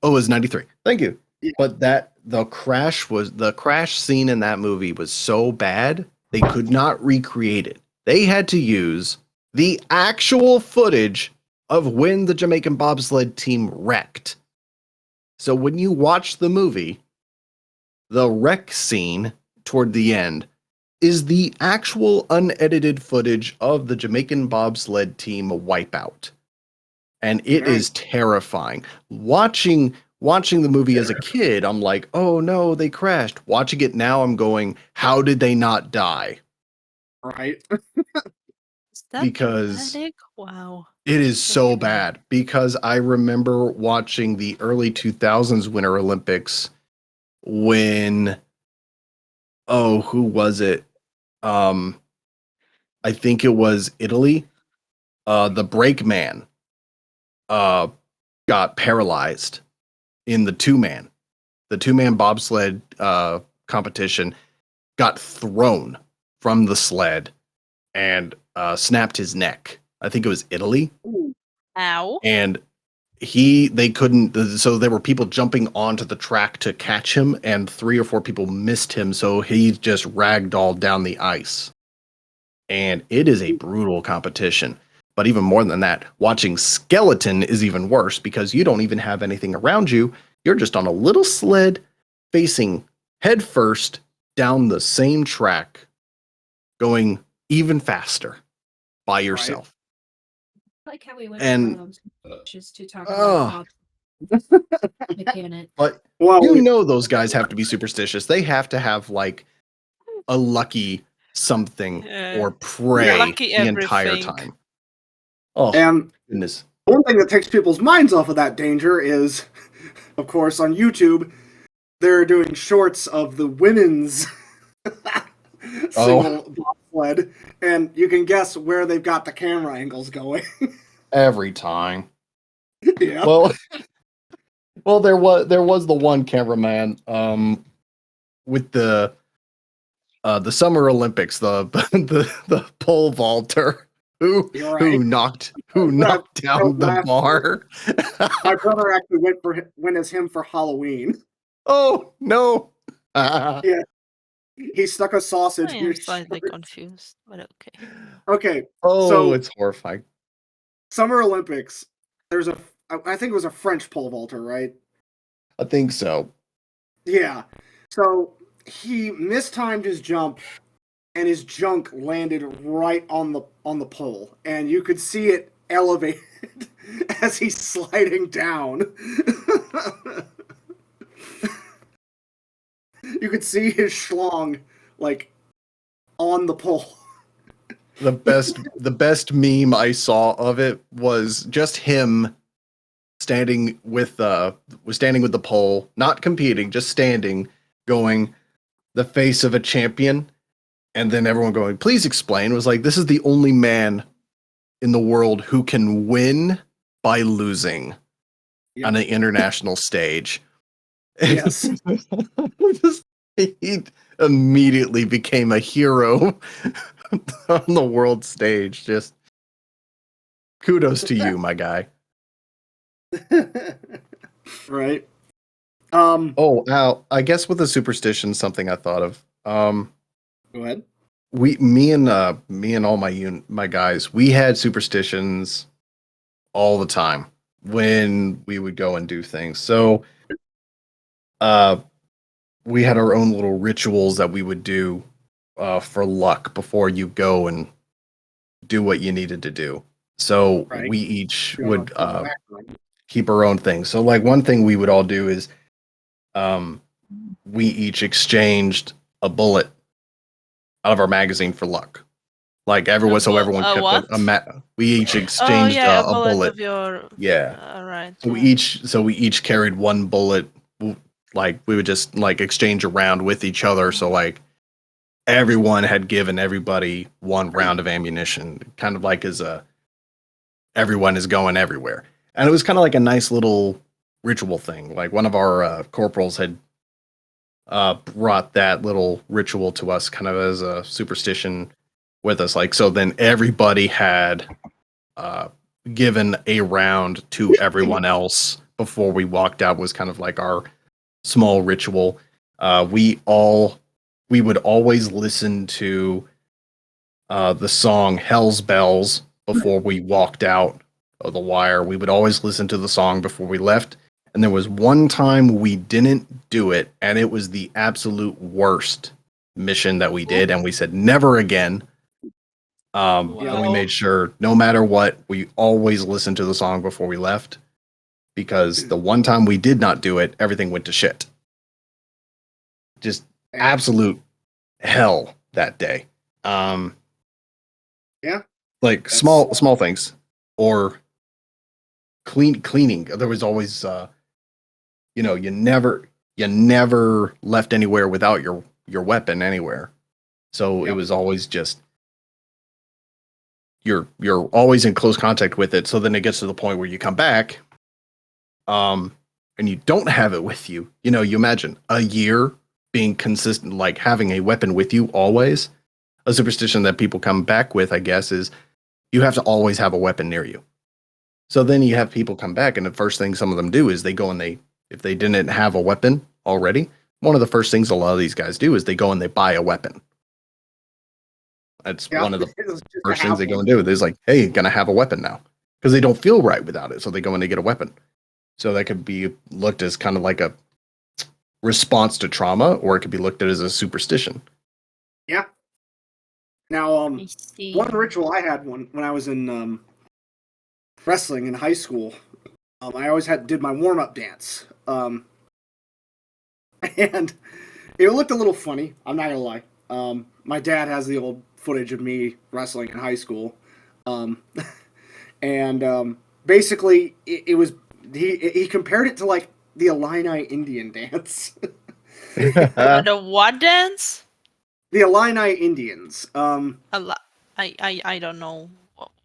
S3: Oh, it was 93. Thank you.
S1: Yeah.
S3: But the crash scene in that movie was so bad, they could not recreate it. They had to use the actual footage of when the Jamaican bobsled team wrecked. So when you watch the movie, the wreck scene toward the end is the actual unedited footage of the Jamaican bobsled team wipeout. And it is terrifying. Watching the movie as a kid, I'm like, oh no, they crashed. Watching it now, I'm going, how did they not die?
S1: Right?
S2: Is that
S3: Because
S2: dramatic? Wow.
S3: it is so bad. Because I remember watching the early 2000s Winter Olympics when, who was it? I think it was Italy. The brakeman got paralyzed in the two-man bobsled competition, got thrown from the sled and snapped his neck. I think it was Italy.
S2: Ow.
S3: And they couldn't, so there were people jumping onto the track to catch him, and 3 or 4 people missed him, so he just ragdolled down the ice. And it is a brutal competition. But even more than that, watching skeleton is even worse because you don't even have anything around you. You're just on a little sled facing head first down the same track, going even faster by yourself.
S4: I like how we went
S3: And-
S4: from just to talk about mechanic.
S3: But
S1: Well,
S3: those guys have to be superstitious. They have to have like a lucky something
S2: Yeah.
S3: or pray
S2: Lucky
S3: the entire
S2: everything.
S3: time. Oh,
S1: and
S3: goodness.
S1: one thing that takes people's minds off of that danger is, of course, on YouTube, they're doing shorts of the women's single bobsled, and you can guess where they've got the camera angles going.
S3: Every time.
S1: Yeah.
S3: Well, there was the one cameraman with the Summer Olympics, the pole vaulter who
S1: You're right.
S3: knocked down the
S1: last
S3: bar.
S1: My brother actually went as him for Halloween.
S3: Oh no.
S1: He stuck a sausage
S2: I
S1: in
S2: am
S1: his
S2: slightly
S1: shirt.
S2: confused, but okay.
S1: Okay,
S3: Oh,
S1: So-
S3: it's horrifying.
S1: Summer Olympics. I think it was a French pole vaulter, right?
S3: I think so.
S1: Yeah. So he mistimed his jump, and his junk landed right on the pole, and you could see it elevated as he's sliding down. You could see his schlong like on the pole.
S3: The best meme I saw of it was just him standing with the pole, not competing, just standing, going, the face of a champion, and then everyone going, please explain. It was like, this is the only man in the world who can win by losing
S1: Yeah.
S3: on an international stage.
S1: Yes.
S3: He immediately became a hero on the world stage. Just kudos to you, my guy.
S1: Right.
S3: Oh, Al, I guess with the superstition, something I thought of.
S1: Go ahead.
S3: Me and all my guys, we had superstitions all the time when we would go and do things. So, we had our own little rituals that we would do for luck before you go and do what you needed to do. So
S1: Right.
S3: we each
S1: Go
S3: would
S1: to the background.
S3: keep our own things. So like one thing we would all do is we each exchanged a bullet out of our magazine for luck. Like everyone, so everyone kept
S2: what?
S3: we each
S2: Oh
S3: exchanged
S2: yeah,
S3: a bullet.
S2: of your.
S3: Yeah.
S2: All right.
S3: So we each carried one bullet. Like we would just like exchange a round with each other. So like everyone had given everybody one round of ammunition, kind of like as everyone is going everywhere. And it was kind of like a nice little ritual thing. Like one of our corporals had brought that little ritual to us kind of as a superstition with us. Like, so then everybody had given a round to everyone else before we walked out, was kind of like our small ritual. We would always listen to the song Hell's Bells before we walked out of the wire. We would always listen to the song before we left. And there was one time we didn't do it, and it was the absolute worst mission that we did, and we said never again. And we made sure, no matter what, we always listened to the song before we left, because the one time we did not do it, everything went to shit. Just absolute hell that day.
S1: Yeah.
S3: Like small things, or cleaning. There was always you never left anywhere without your weapon anywhere. So it was always just you're always in close contact with it. So then it gets to the point where you come back, and you don't have it with you. You imagine a year being consistent, like having a weapon with you always. A superstition that people come back with, I guess, is you have to always have a weapon near you. So then you have people come back, and the first thing some of them do is they go and if they didn't have a weapon already, one of the first things a lot of these guys do is they go and they buy a weapon. That's one of the first things they go and do. They're like, hey, gonna have a weapon now. Because they don't feel right without it. So they go and they get a weapon. So that could be looked as kind of like a response to trauma, or it could be looked at as a superstition.
S1: Yeah. Now,
S2: I see.
S1: one ritual I had when I was in wrestling in high school, I always did my warm-up dance. And it looked a little funny, I'm not gonna lie. My dad has the old footage of me wrestling in high school. Basically, it was he compared it to like the Illini Indian dance.
S2: The what dance?
S1: The Illini Indians.
S2: I don't know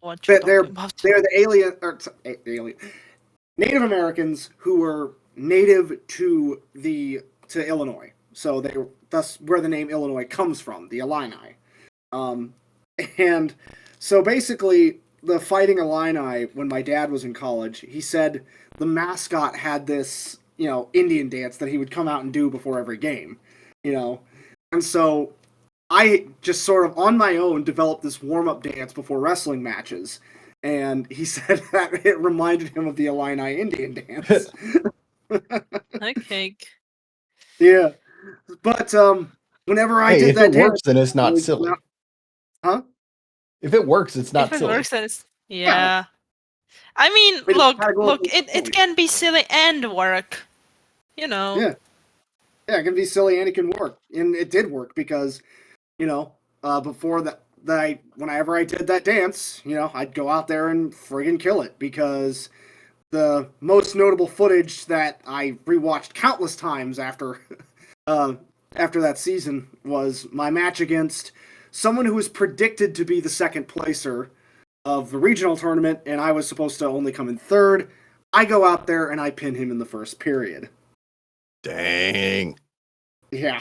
S2: what you're talking about.
S1: They're the alien Native Americans who were native to Illinois. So that's where the name Illinois comes from, the Illini. And so basically, the Fighting Illini, when my dad was in college, he said the mascot had this, Indian dance that he would come out and do before every game, And so I just sort of on my own developed this warm-up dance before wrestling matches. And he said that it reminded him of the Illini Indian dance.
S2: Okay.
S1: Yeah. But whenever I did that
S3: if it works, then it's not silly.
S1: Huh?
S3: If it works, it's not
S2: If it
S3: silly.
S2: works, then it's yeah. I mean,
S1: But it's gotta go
S2: look,
S1: with the
S2: it can be silly and work.
S1: Yeah. Yeah, it can be silly and it can work. And it did work because, before whenever I did that dance, I'd go out there and friggin' kill it, because the most notable footage that I rewatched countless times after that season was my match against someone who was predicted to be the second placer of the regional tournament, and I was supposed to only come in third. I go out there and I pin him in the first period.
S3: Dang.
S1: Yeah.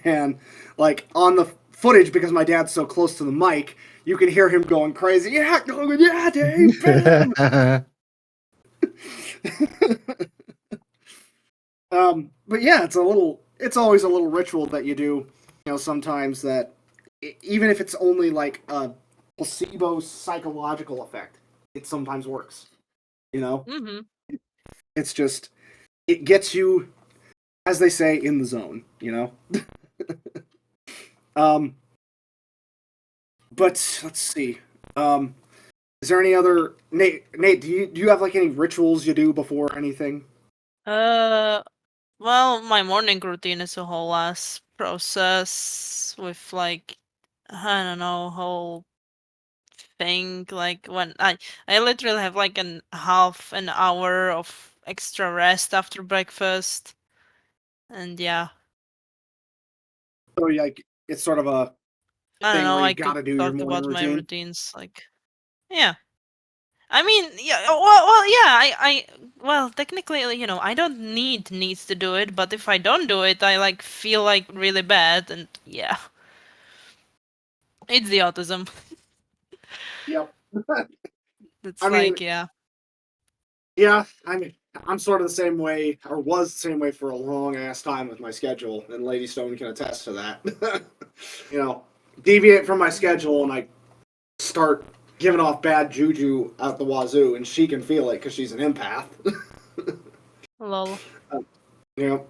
S1: And like on the footage because my dad's so close to the mic. You can hear him going crazy. Yeah, yeah, Dave. Bam! But yeah, it's always a little ritual that you do, sometimes that even if it's only like a placebo psychological effect, it sometimes works.
S2: Mm-hmm.
S1: It's just, it gets you, as they say, in the zone. um, but let's see. Um, is there any other Nate? Do you have like any rituals you do before anything?
S2: Well, my morning routine is a whole ass process with like I don't know, whole thing. Like when I literally have like an half an hour of extra rest after breakfast, and yeah,
S1: So like it's sort of a
S2: I don't
S1: thing
S2: know.
S1: where you
S2: I could
S1: gotta do your
S2: talk
S1: morning
S2: about my
S1: routine.
S2: routines. Like, yeah. I mean, yeah. Well, yeah. Well, technically, I don't needs to do it, but if I don't do it, I like feel like really bad, and yeah, it's the autism.
S1: Yep.
S2: It's
S1: I mean,
S2: like, yeah.
S1: yeah. I'm sort of the same way, or was the same way for a long ass time with my schedule, and Lady Stone can attest to that. you know, Deviate from my schedule, and I start giving off bad juju out the wazoo, and she can feel it because she's an empath.
S2: Lol.
S1: you know.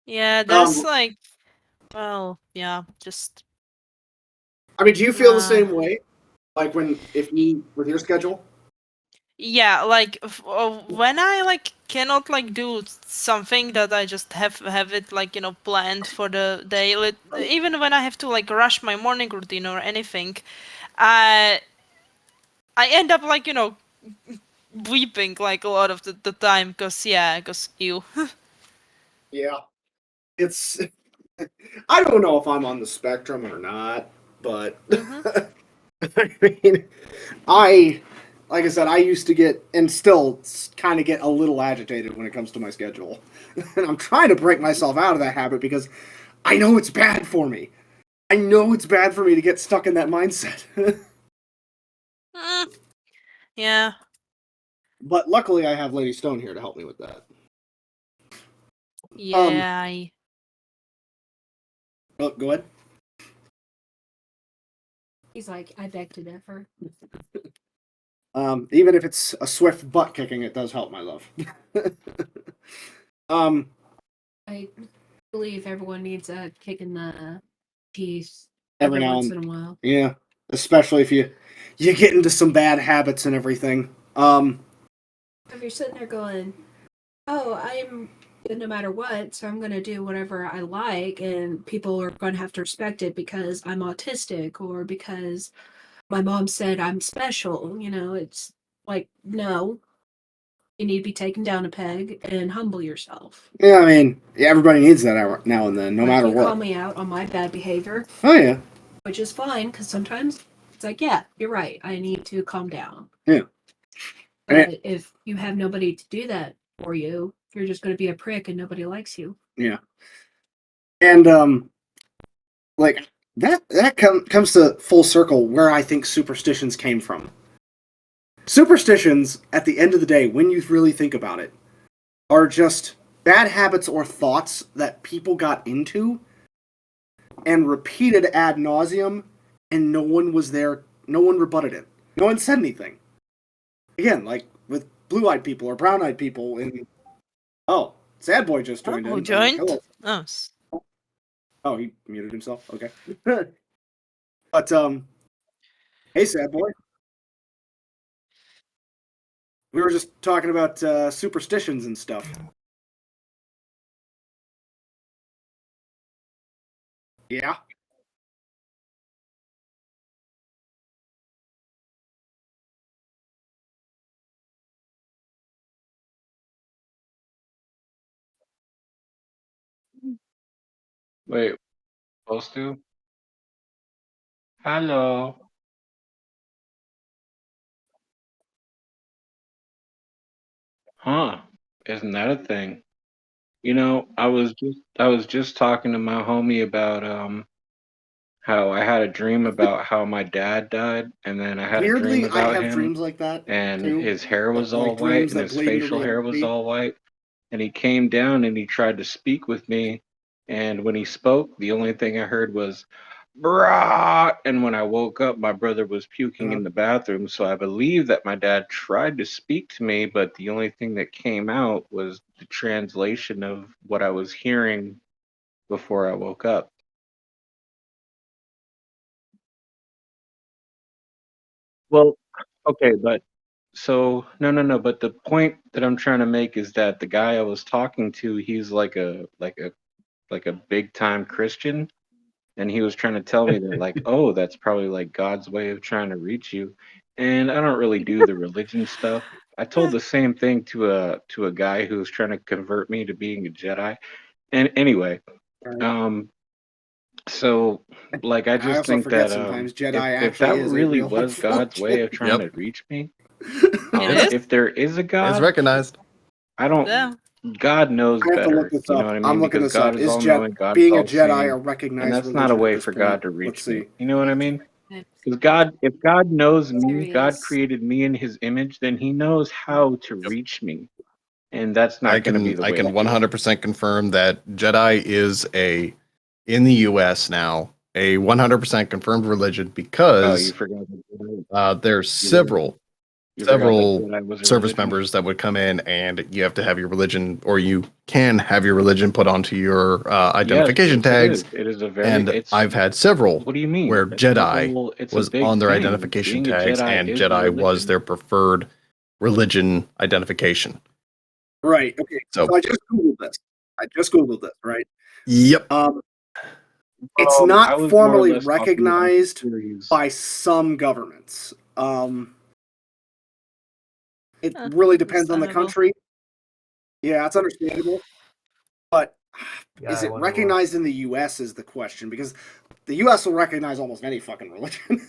S2: Yeah, there's
S1: Um.
S2: like, well, yeah, just
S1: I mean, do you feel the
S2: uh,
S1: same way? Like if
S2: y-
S1: you with your schedule?
S2: yeah, like when I like cannot like do something that I just have it like planned for the day. Even when I have to like rush my morning routine or anything, I I end up like weeping like a lot of the time because you.
S1: Yeah. It's. I don't know if I'm on the spectrum or not, but
S2: Mm-hmm.
S1: I mean, I, like I said, I used to get, and still kind of get a little agitated when it comes to my schedule. And I'm trying to break myself out of that habit because I know it's bad for me. I know it's bad for me to get stuck in that mindset.
S2: Mm, yeah.
S1: But luckily, I have Lady Stone here to help me with that. Um,
S2: Yeah.
S1: oh, go ahead.
S4: He's like, I beg to differ.
S1: Even if it's a swift butt kicking, it does help, my love. um,
S4: I believe everyone needs a kick in the teeth
S1: every
S4: every
S1: now
S4: once
S1: and
S4: in a while.
S1: yeah, especially if you get into some bad habits and everything.
S4: If you're sitting there going, oh, I'm good no matter what, so I'm going to do whatever I like, and people are going to have to respect it because I'm autistic or because my mom said I'm special. It's like, no, you need to be taken down a peg and humble yourself.
S1: Yeah, I mean, yeah, everybody needs that now and then, no
S4: Like,
S1: matter
S4: you call
S1: what.
S4: me out on my bad behavior,
S1: Oh yeah,
S4: which is fine because sometimes it's like, yeah, you're right. I need to calm down.
S1: yeah, and
S4: But if you have nobody to do that for you, you're just going to be a prick and nobody likes you.
S1: yeah, and like comes to full circle where I think superstitions came from. Superstitions, at the end of the day, when you really think about it, are just bad habits or thoughts that people got into and repeated ad nauseum, and no one was there. No one rebutted it. No one said anything. Again, like with blue-eyed people or brown-eyed people. In oh, Sad Boy just joined
S2: Oh,
S1: in.
S2: joined?
S1: Hello.
S2: Oh,
S1: Oh, he muted himself. Okay. But hey, Sad Boy. We were just talking about superstitions and stuff. Yeah.
S6: Wait, supposed to? Hello. Huh. Isn't that a thing? I was just talking to my homie about how I had a dream about how my dad died, and then I had a dream
S1: Weirdly, I
S6: about
S1: have
S6: him,
S1: dreams like that
S6: and
S1: too.
S6: his hair was all
S1: Like
S6: white,
S1: dreams
S6: and
S1: that
S6: his
S1: bleed into
S6: facial hair was
S1: reality.
S6: all white, and he came down and he tried to speak with me, and when he spoke, the only thing I heard was "brah," and when I woke up, my brother was puking
S1: Uh-huh.
S6: in the bathroom, so I believe that my dad tried to speak to me, but the only thing that came out was the translation of what I was hearing before I woke up. Well, okay, but so no, but the point that I'm trying to make is that the guy I was talking to, he's like a big time Christian, and he was trying to tell me that like, oh, that's probably like God's way of trying to reach you. And I don't really do the religion stuff. I told the same thing to a guy who was trying to convert me to being a Jedi. And anyway,
S1: Right.
S6: um so like I
S1: I
S6: just
S1: also
S6: think
S1: forget
S6: that
S1: sometimes
S6: if
S1: Jedi
S6: if
S1: actually
S6: that
S1: is a
S6: really
S1: real
S6: was
S1: life
S6: God's way of trying
S3: Yep.
S6: to reach me,
S2: It is?
S6: if there is a
S3: It's
S6: God,
S3: recognized.
S6: I don't.
S2: Yeah.
S6: God knows
S1: I have to look
S6: better.
S1: this
S6: You know
S1: up.
S6: what I
S1: I'm
S6: mean?
S1: looking
S6: Because
S1: this
S6: God
S1: up.
S6: is
S1: Is
S6: all knowing. God is
S1: being a
S6: all
S1: Jedi a
S6: seeing, and
S1: recognized
S6: that's not a
S1: religion at
S6: way
S1: this
S6: for
S1: point?
S6: God to
S1: Let's
S6: reach me.
S1: see.
S6: You know what I mean?
S4: I'm
S6: Because God, if God knows me, God
S4: serious.
S6: created me in His image, then He knows how to
S3: Yep.
S6: reach me, and that's
S3: I
S6: not going to be
S3: can
S6: the
S3: I
S6: way
S3: can
S6: to do it.
S3: 100% confirm that Jedi is in the U.S. now a 100% confirmed religion
S6: Oh, you
S3: because
S6: forgot that
S3: there's
S6: you forgot that
S3: several
S6: Jedi was a
S3: service
S6: religion.
S3: members that would come in and you have to have your religion, or you can have your religion put onto your
S6: Yes,
S3: identification
S6: yes, it
S3: tags.
S6: is. It is a very.
S3: And
S6: It's.
S3: I've had several
S6: What do you mean?
S3: where
S6: It's a
S3: Jedi
S6: whole. It's a
S3: was
S6: big
S3: on their
S6: thing.
S3: identification
S6: Being a
S3: tags,
S6: Jedi
S3: and
S6: is a
S3: Jedi was
S6: religion.
S3: their preferred religion identification.
S1: Right. Okay.
S3: So,
S1: So I just googled this. Right.
S3: yep.
S1: It's
S6: I
S1: not
S6: was more or
S1: formally
S6: less talking about the
S1: recognized
S6: series.
S1: by some governments. It really depends on the
S2: Understandable.
S1: country. Yeah, it's understandable. But
S5: Yeah,
S1: is
S5: I
S1: it
S5: wonder why.
S1: recognized in the U.S. is the question, because the U.S. will recognize almost any fucking religion.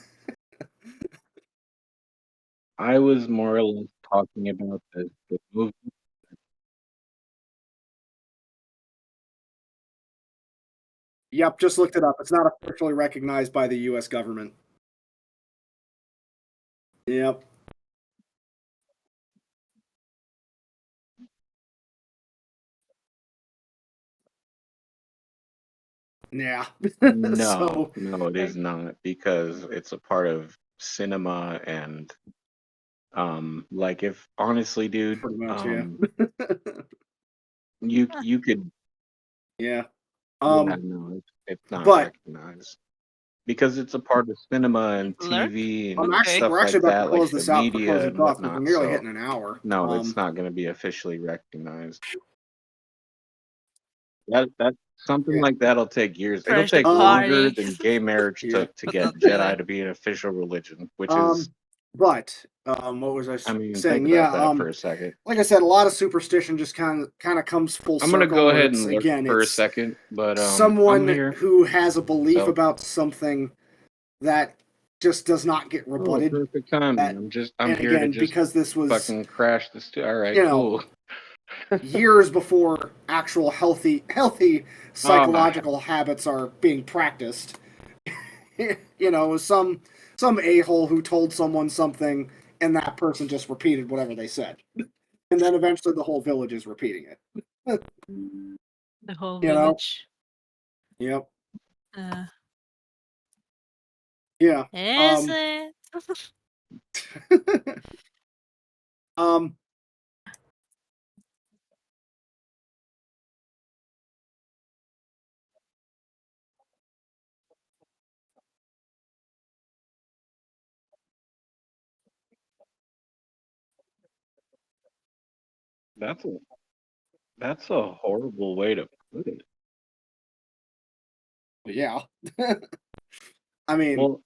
S6: I was more or less talking about the movie.
S1: Yep, just looked it up. It's not officially recognized by the U.S. government. Yep. Yeah.
S6: No,
S1: So
S6: no, it is not because it's a part of cinema and like if honestly, dude,
S1: pretty much, yeah.
S6: you could
S1: Yeah.
S6: yeah, no, it's not
S1: But
S6: recognized because it's a part of cinema and
S2: Alert?
S6: TV
S1: I'm
S6: and
S1: actually
S2: Okay.
S1: we're
S6: stuff
S1: actually
S6: like
S1: about to
S6: that, like
S1: close
S6: the
S1: this out for
S6: media
S1: closing
S6: and
S1: thoughts because we're
S6: whatnot.
S1: nearly
S6: So
S1: hitting an hour.
S6: no, it's not going to be officially recognized. That something
S1: Yeah.
S6: like that'll take years. It'll
S2: Crash the
S6: take longer
S2: party.
S6: than gay marriage
S1: Yeah.
S6: took to
S2: But
S6: get
S2: not really.
S6: Jedi to be an official religion, which is,
S1: But what was I
S6: I mean, think
S1: saying?
S6: about
S1: Yeah.
S6: that for a second.
S1: Like I said, a lot of superstition just kind of comes full
S6: I'm gonna
S1: circle,
S6: go
S1: where
S6: ahead
S1: it's
S6: and lurk
S1: again
S6: for a
S1: it's
S6: second, but I'm
S1: someone
S6: here.
S1: who has a belief
S6: So,
S1: about something that just does not get
S6: oh,
S1: rebutted.
S6: perfect timing.
S1: That,
S6: I'm
S1: and
S6: here to
S1: again,
S6: just
S1: because this was
S6: fucking crash this. All right,
S1: you know
S6: cool.
S1: years before actual healthy
S6: Ah,
S1: psychological habits are being practiced. Some a-hole who told someone something and that person just repeated whatever they said. And then eventually the whole village is repeating it.
S2: The whole
S1: You know?
S2: village.
S1: Yep.
S2: Uh,
S1: Yeah.
S2: is it?
S1: Um
S6: that's a that's a horrible way to put it.
S1: yeah. I mean,
S6: Well,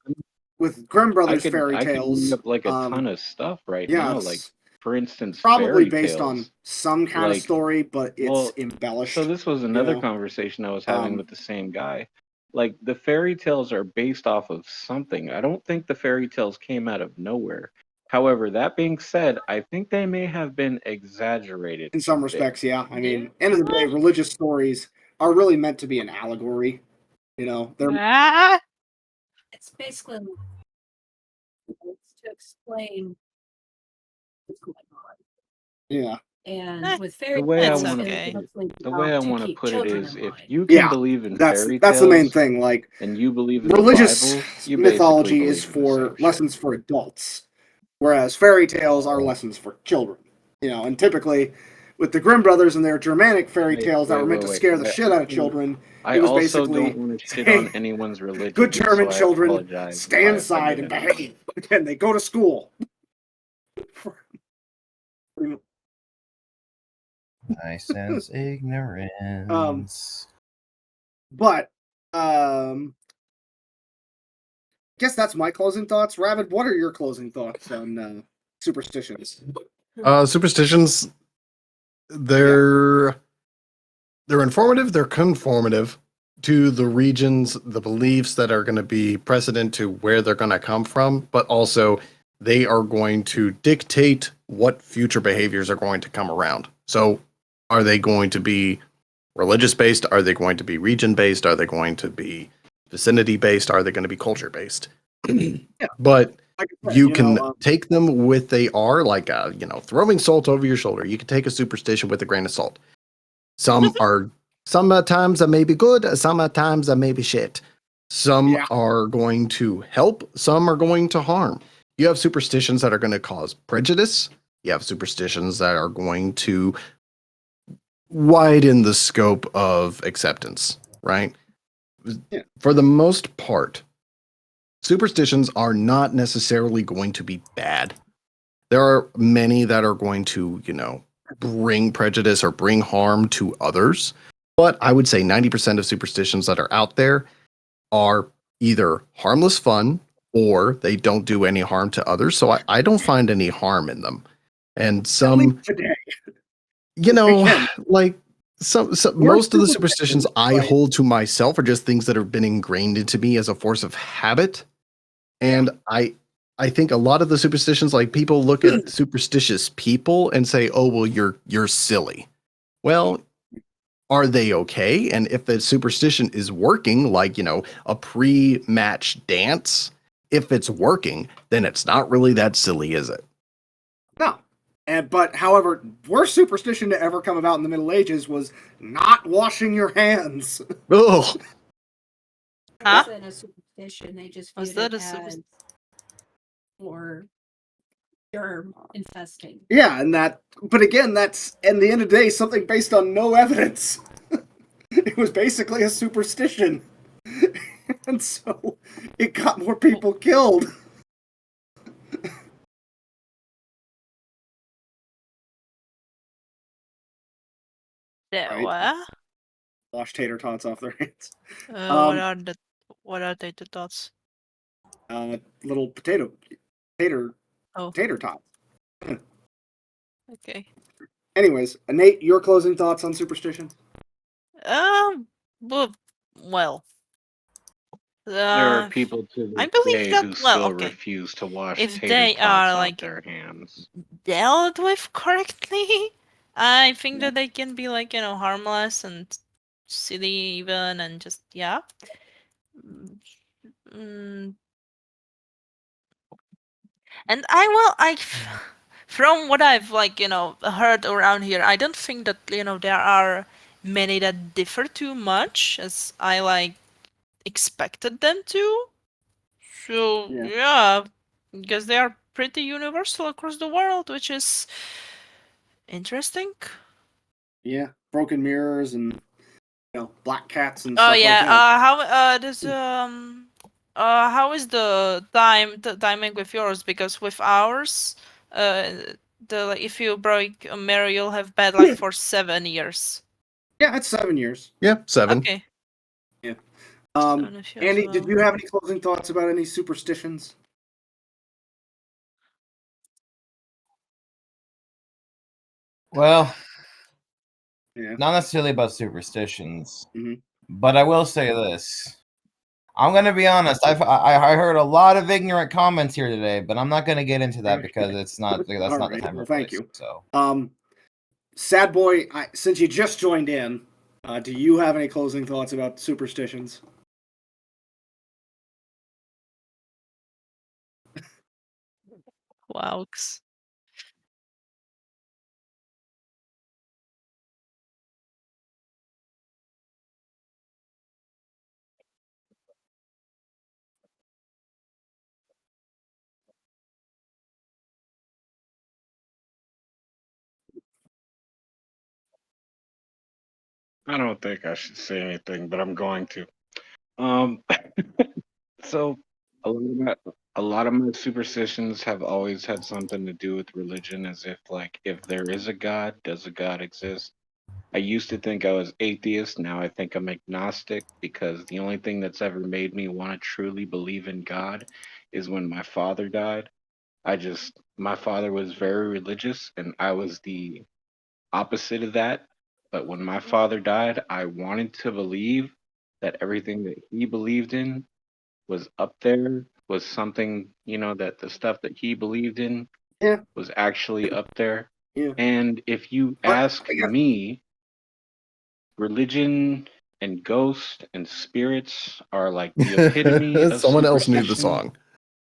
S1: with Grimm Brothers fairy
S6: I could bring
S1: tales,
S6: up like a ton of stuff right
S1: yeah,
S6: now. Like
S1: it's
S6: for instance,
S1: probably
S6: fairy
S1: based on
S6: tales.
S1: some kind of
S6: Like,
S1: story, but it's
S6: well, so
S1: embellished,
S6: this was
S1: you
S6: another
S1: know.
S6: conversation I was having
S1: Um
S6: with the same guy. Like the fairy tales are based off of something. I don't think the fairy tales came out of nowhere. However, that being said, I think they may have been exaggerated
S1: in
S6: a
S1: some
S6: bit.
S1: respects, yeah. I
S2: Do
S1: mean, end of the day,
S2: what?
S1: religious stories are really meant to be an allegory. They're
S2: Ah!
S4: It's basically to explain what's going on.
S1: Yeah.
S4: And with fairy
S6: The way I
S2: It's
S4: tales,
S6: want
S2: okay.
S6: to
S4: it's mostly
S6: the way I
S4: to
S6: want to
S4: keep
S6: put it
S4: children
S6: is,
S4: in
S6: if
S4: line.
S6: you can
S1: Yeah.
S6: believe in
S1: That's
S6: fairy
S1: the main
S6: tales
S1: thing. Like,
S6: and you believe in the
S1: religious
S6: Bible, you basically
S1: mythology is
S6: believe in the
S1: for
S6: same shit.
S1: lessons for adults, whereas fairy tales are lessons for children. And typically, with the Grimm brothers and their Germanic fairy tales that were meant to scare the shit out of children,
S6: I
S1: it was
S6: also don't
S1: basically
S6: want to shit
S1: saying,
S6: on anyone's religion,
S1: good
S6: so
S1: German
S6: I
S1: children,
S6: apologize if
S1: stay
S6: I
S1: inside and
S6: offended anyone.
S1: behave, and they go to school.
S5: I sense ignorance.
S1: But guess that's my closing thoughts. Ravid, what are your closing thoughts on superstitions?
S3: Superstitions, they're informative, they're conformative to the regions, the beliefs that are going to be precedent to where they're going to come from, but also they are going to dictate what future behaviors are going to come around. So are they going to be religious based? Are they going to be region based? Are they going to be vicinity based? Are they going to be culture based? But
S1: Like I said,
S3: you can take them with they are, like throwing salt over your shoulder. You can take a superstition with a grain of salt. Sometimes that may be good, sometimes that may be shit. Some are going to help, some are going to harm. You have superstitions that are going to cause prejudice. You have superstitions that are going to widen the scope of acceptance, right?
S1: Yeah.
S3: For the most part, superstitions are not necessarily going to be bad. There are many that are going to, bring prejudice or bring harm to others. But I would say 90% of superstitions that are out there are either harmless fun or they don't do any harm to others. So I don't find any harm in them. And some,
S1: today.
S3: like some most of the superstitions I hold to myself are just things that have been ingrained into me as a force of habit. And I think a lot of the superstitions, like people look at superstitious people and say, "Oh, well, you're silly." Well, are they okay? And if the superstition is working, like a pre-match dance, if it's working, then it's not really that silly, is it?
S1: No. But however, worst superstition to ever come about in the Middle Ages was not washing your hands.
S3: Oh,
S4: It wasn't a superstition. They just
S2: Was
S4: viewed
S2: that
S4: it
S2: a
S4: as more germ infesting.
S1: Yeah, but again, that's, in the end of the day, something based on no evidence. It was basically a superstition. And so it got more people killed. Right.
S2: What?
S1: Wash tater tots off their hands.
S2: What are the thoughts?
S1: Little tater tots.
S2: Okay.
S1: Anyways, Nate, your closing thoughts on superstition?
S2: Well,
S6: There are people to
S2: I
S6: this
S2: believe
S6: day
S2: that.
S6: who
S2: Well,
S6: still
S2: okay.
S6: refuse to wash
S2: If
S6: tater
S2: they
S6: tots
S2: are
S6: off
S2: like
S6: their hands.
S2: dealt with correctly, I think that they can be like harmless and silly even, and just Mm. And from what I've heard around here, I don't think that there are many that differ too much as I expected them to. So yeah, because they are pretty universal across the world, which is interesting.
S1: Yeah, broken mirrors and black cats and
S2: Oh
S1: stuff
S2: yeah,
S1: like that.
S2: how is the timing with yours? Because with ours, if you break a mirror, you'll have bad luck for 7 years.
S1: Yeah, it's 7 years.
S3: yeah, 7.
S2: Okay.
S1: Yeah.
S2: 7 if you as
S1: Andy, did
S2: well.
S1: you have any closing thoughts about any superstitions?
S5: Well,
S1: Yeah.
S5: not necessarily about superstitions,
S1: Mhm.
S5: but I will say this. I'm gonna be honest. I heard a lot of ignorant comments here today, but I'm not gonna get into that because that's not the
S1: Alright,
S5: time
S1: well,
S5: or
S1: thank
S5: place.
S1: you.
S5: So,
S1: Sad boy, since you just joined in, do you have any closing thoughts about superstitions?
S2: Wowks.
S6: I don't think I should say anything, but I'm going to. Um, so a lot of my superstitions have always had something to do with religion, as if like if there is a God, does a God exist? I used to think I was atheist. Now I think I'm agnostic because the only thing that's ever made me want to truly believe in God is when my father died. My father was very religious and I was the opposite of that. But when my father died, I wanted to believe that everything that he believed in was up there, was something, that the stuff that he believed in
S1: Yeah.
S6: was actually up there.
S1: Yeah.
S6: And if you
S1: But
S6: ask
S1: I guess-
S6: me, religion and ghosts and spirits are like the epitome of
S3: Someone else knew the
S6: superstition.
S3: song.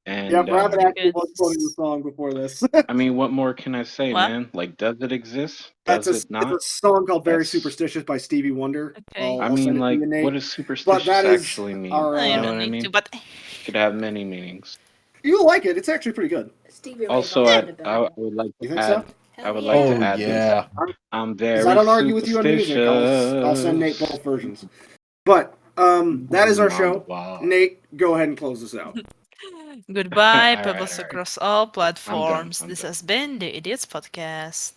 S6: And
S1: Rabbit actually was
S2: Goodness.
S1: quoting the song before this.
S6: I mean, what more can I say,
S2: What?
S6: man? Like, does it exist?
S1: That's
S6: Does it not?
S1: it's a song called "Very
S6: That's-
S1: Superstitious" by Stevie Wonder.
S2: Okay.
S6: I
S1: I'll send
S6: mean,
S1: it to
S6: like,
S1: you, Nate.
S6: what does
S1: But
S6: superstitious
S1: that is
S6: actually mean?
S1: our.
S2: No, you
S6: You know
S2: don't
S6: what I
S2: need
S6: mean?
S2: to, but
S6: It could have many meanings.
S1: You like it? It's actually pretty good.
S4: Stevie Ray
S6: Also,
S4: Vaughan did
S6: I
S4: that.
S6: would like
S1: You
S6: to
S1: think
S6: add.
S1: so?
S6: I would
S4: Hell
S6: like
S3: Oh
S6: to add this.
S3: yeah.
S6: I'm
S1: Because
S6: very
S1: I don't argue with you on music. I'll send Nate
S6: superstitious.
S1: both versions. But that is our show.
S6: Wow.
S1: Nate, go ahead and close this out.
S2: goodbye,
S6: All right,
S2: pebbles
S6: all right.
S2: across all
S6: I'm done.
S2: platforms.
S6: I'm
S2: This
S6: done.
S2: has been the Idiots Podcast.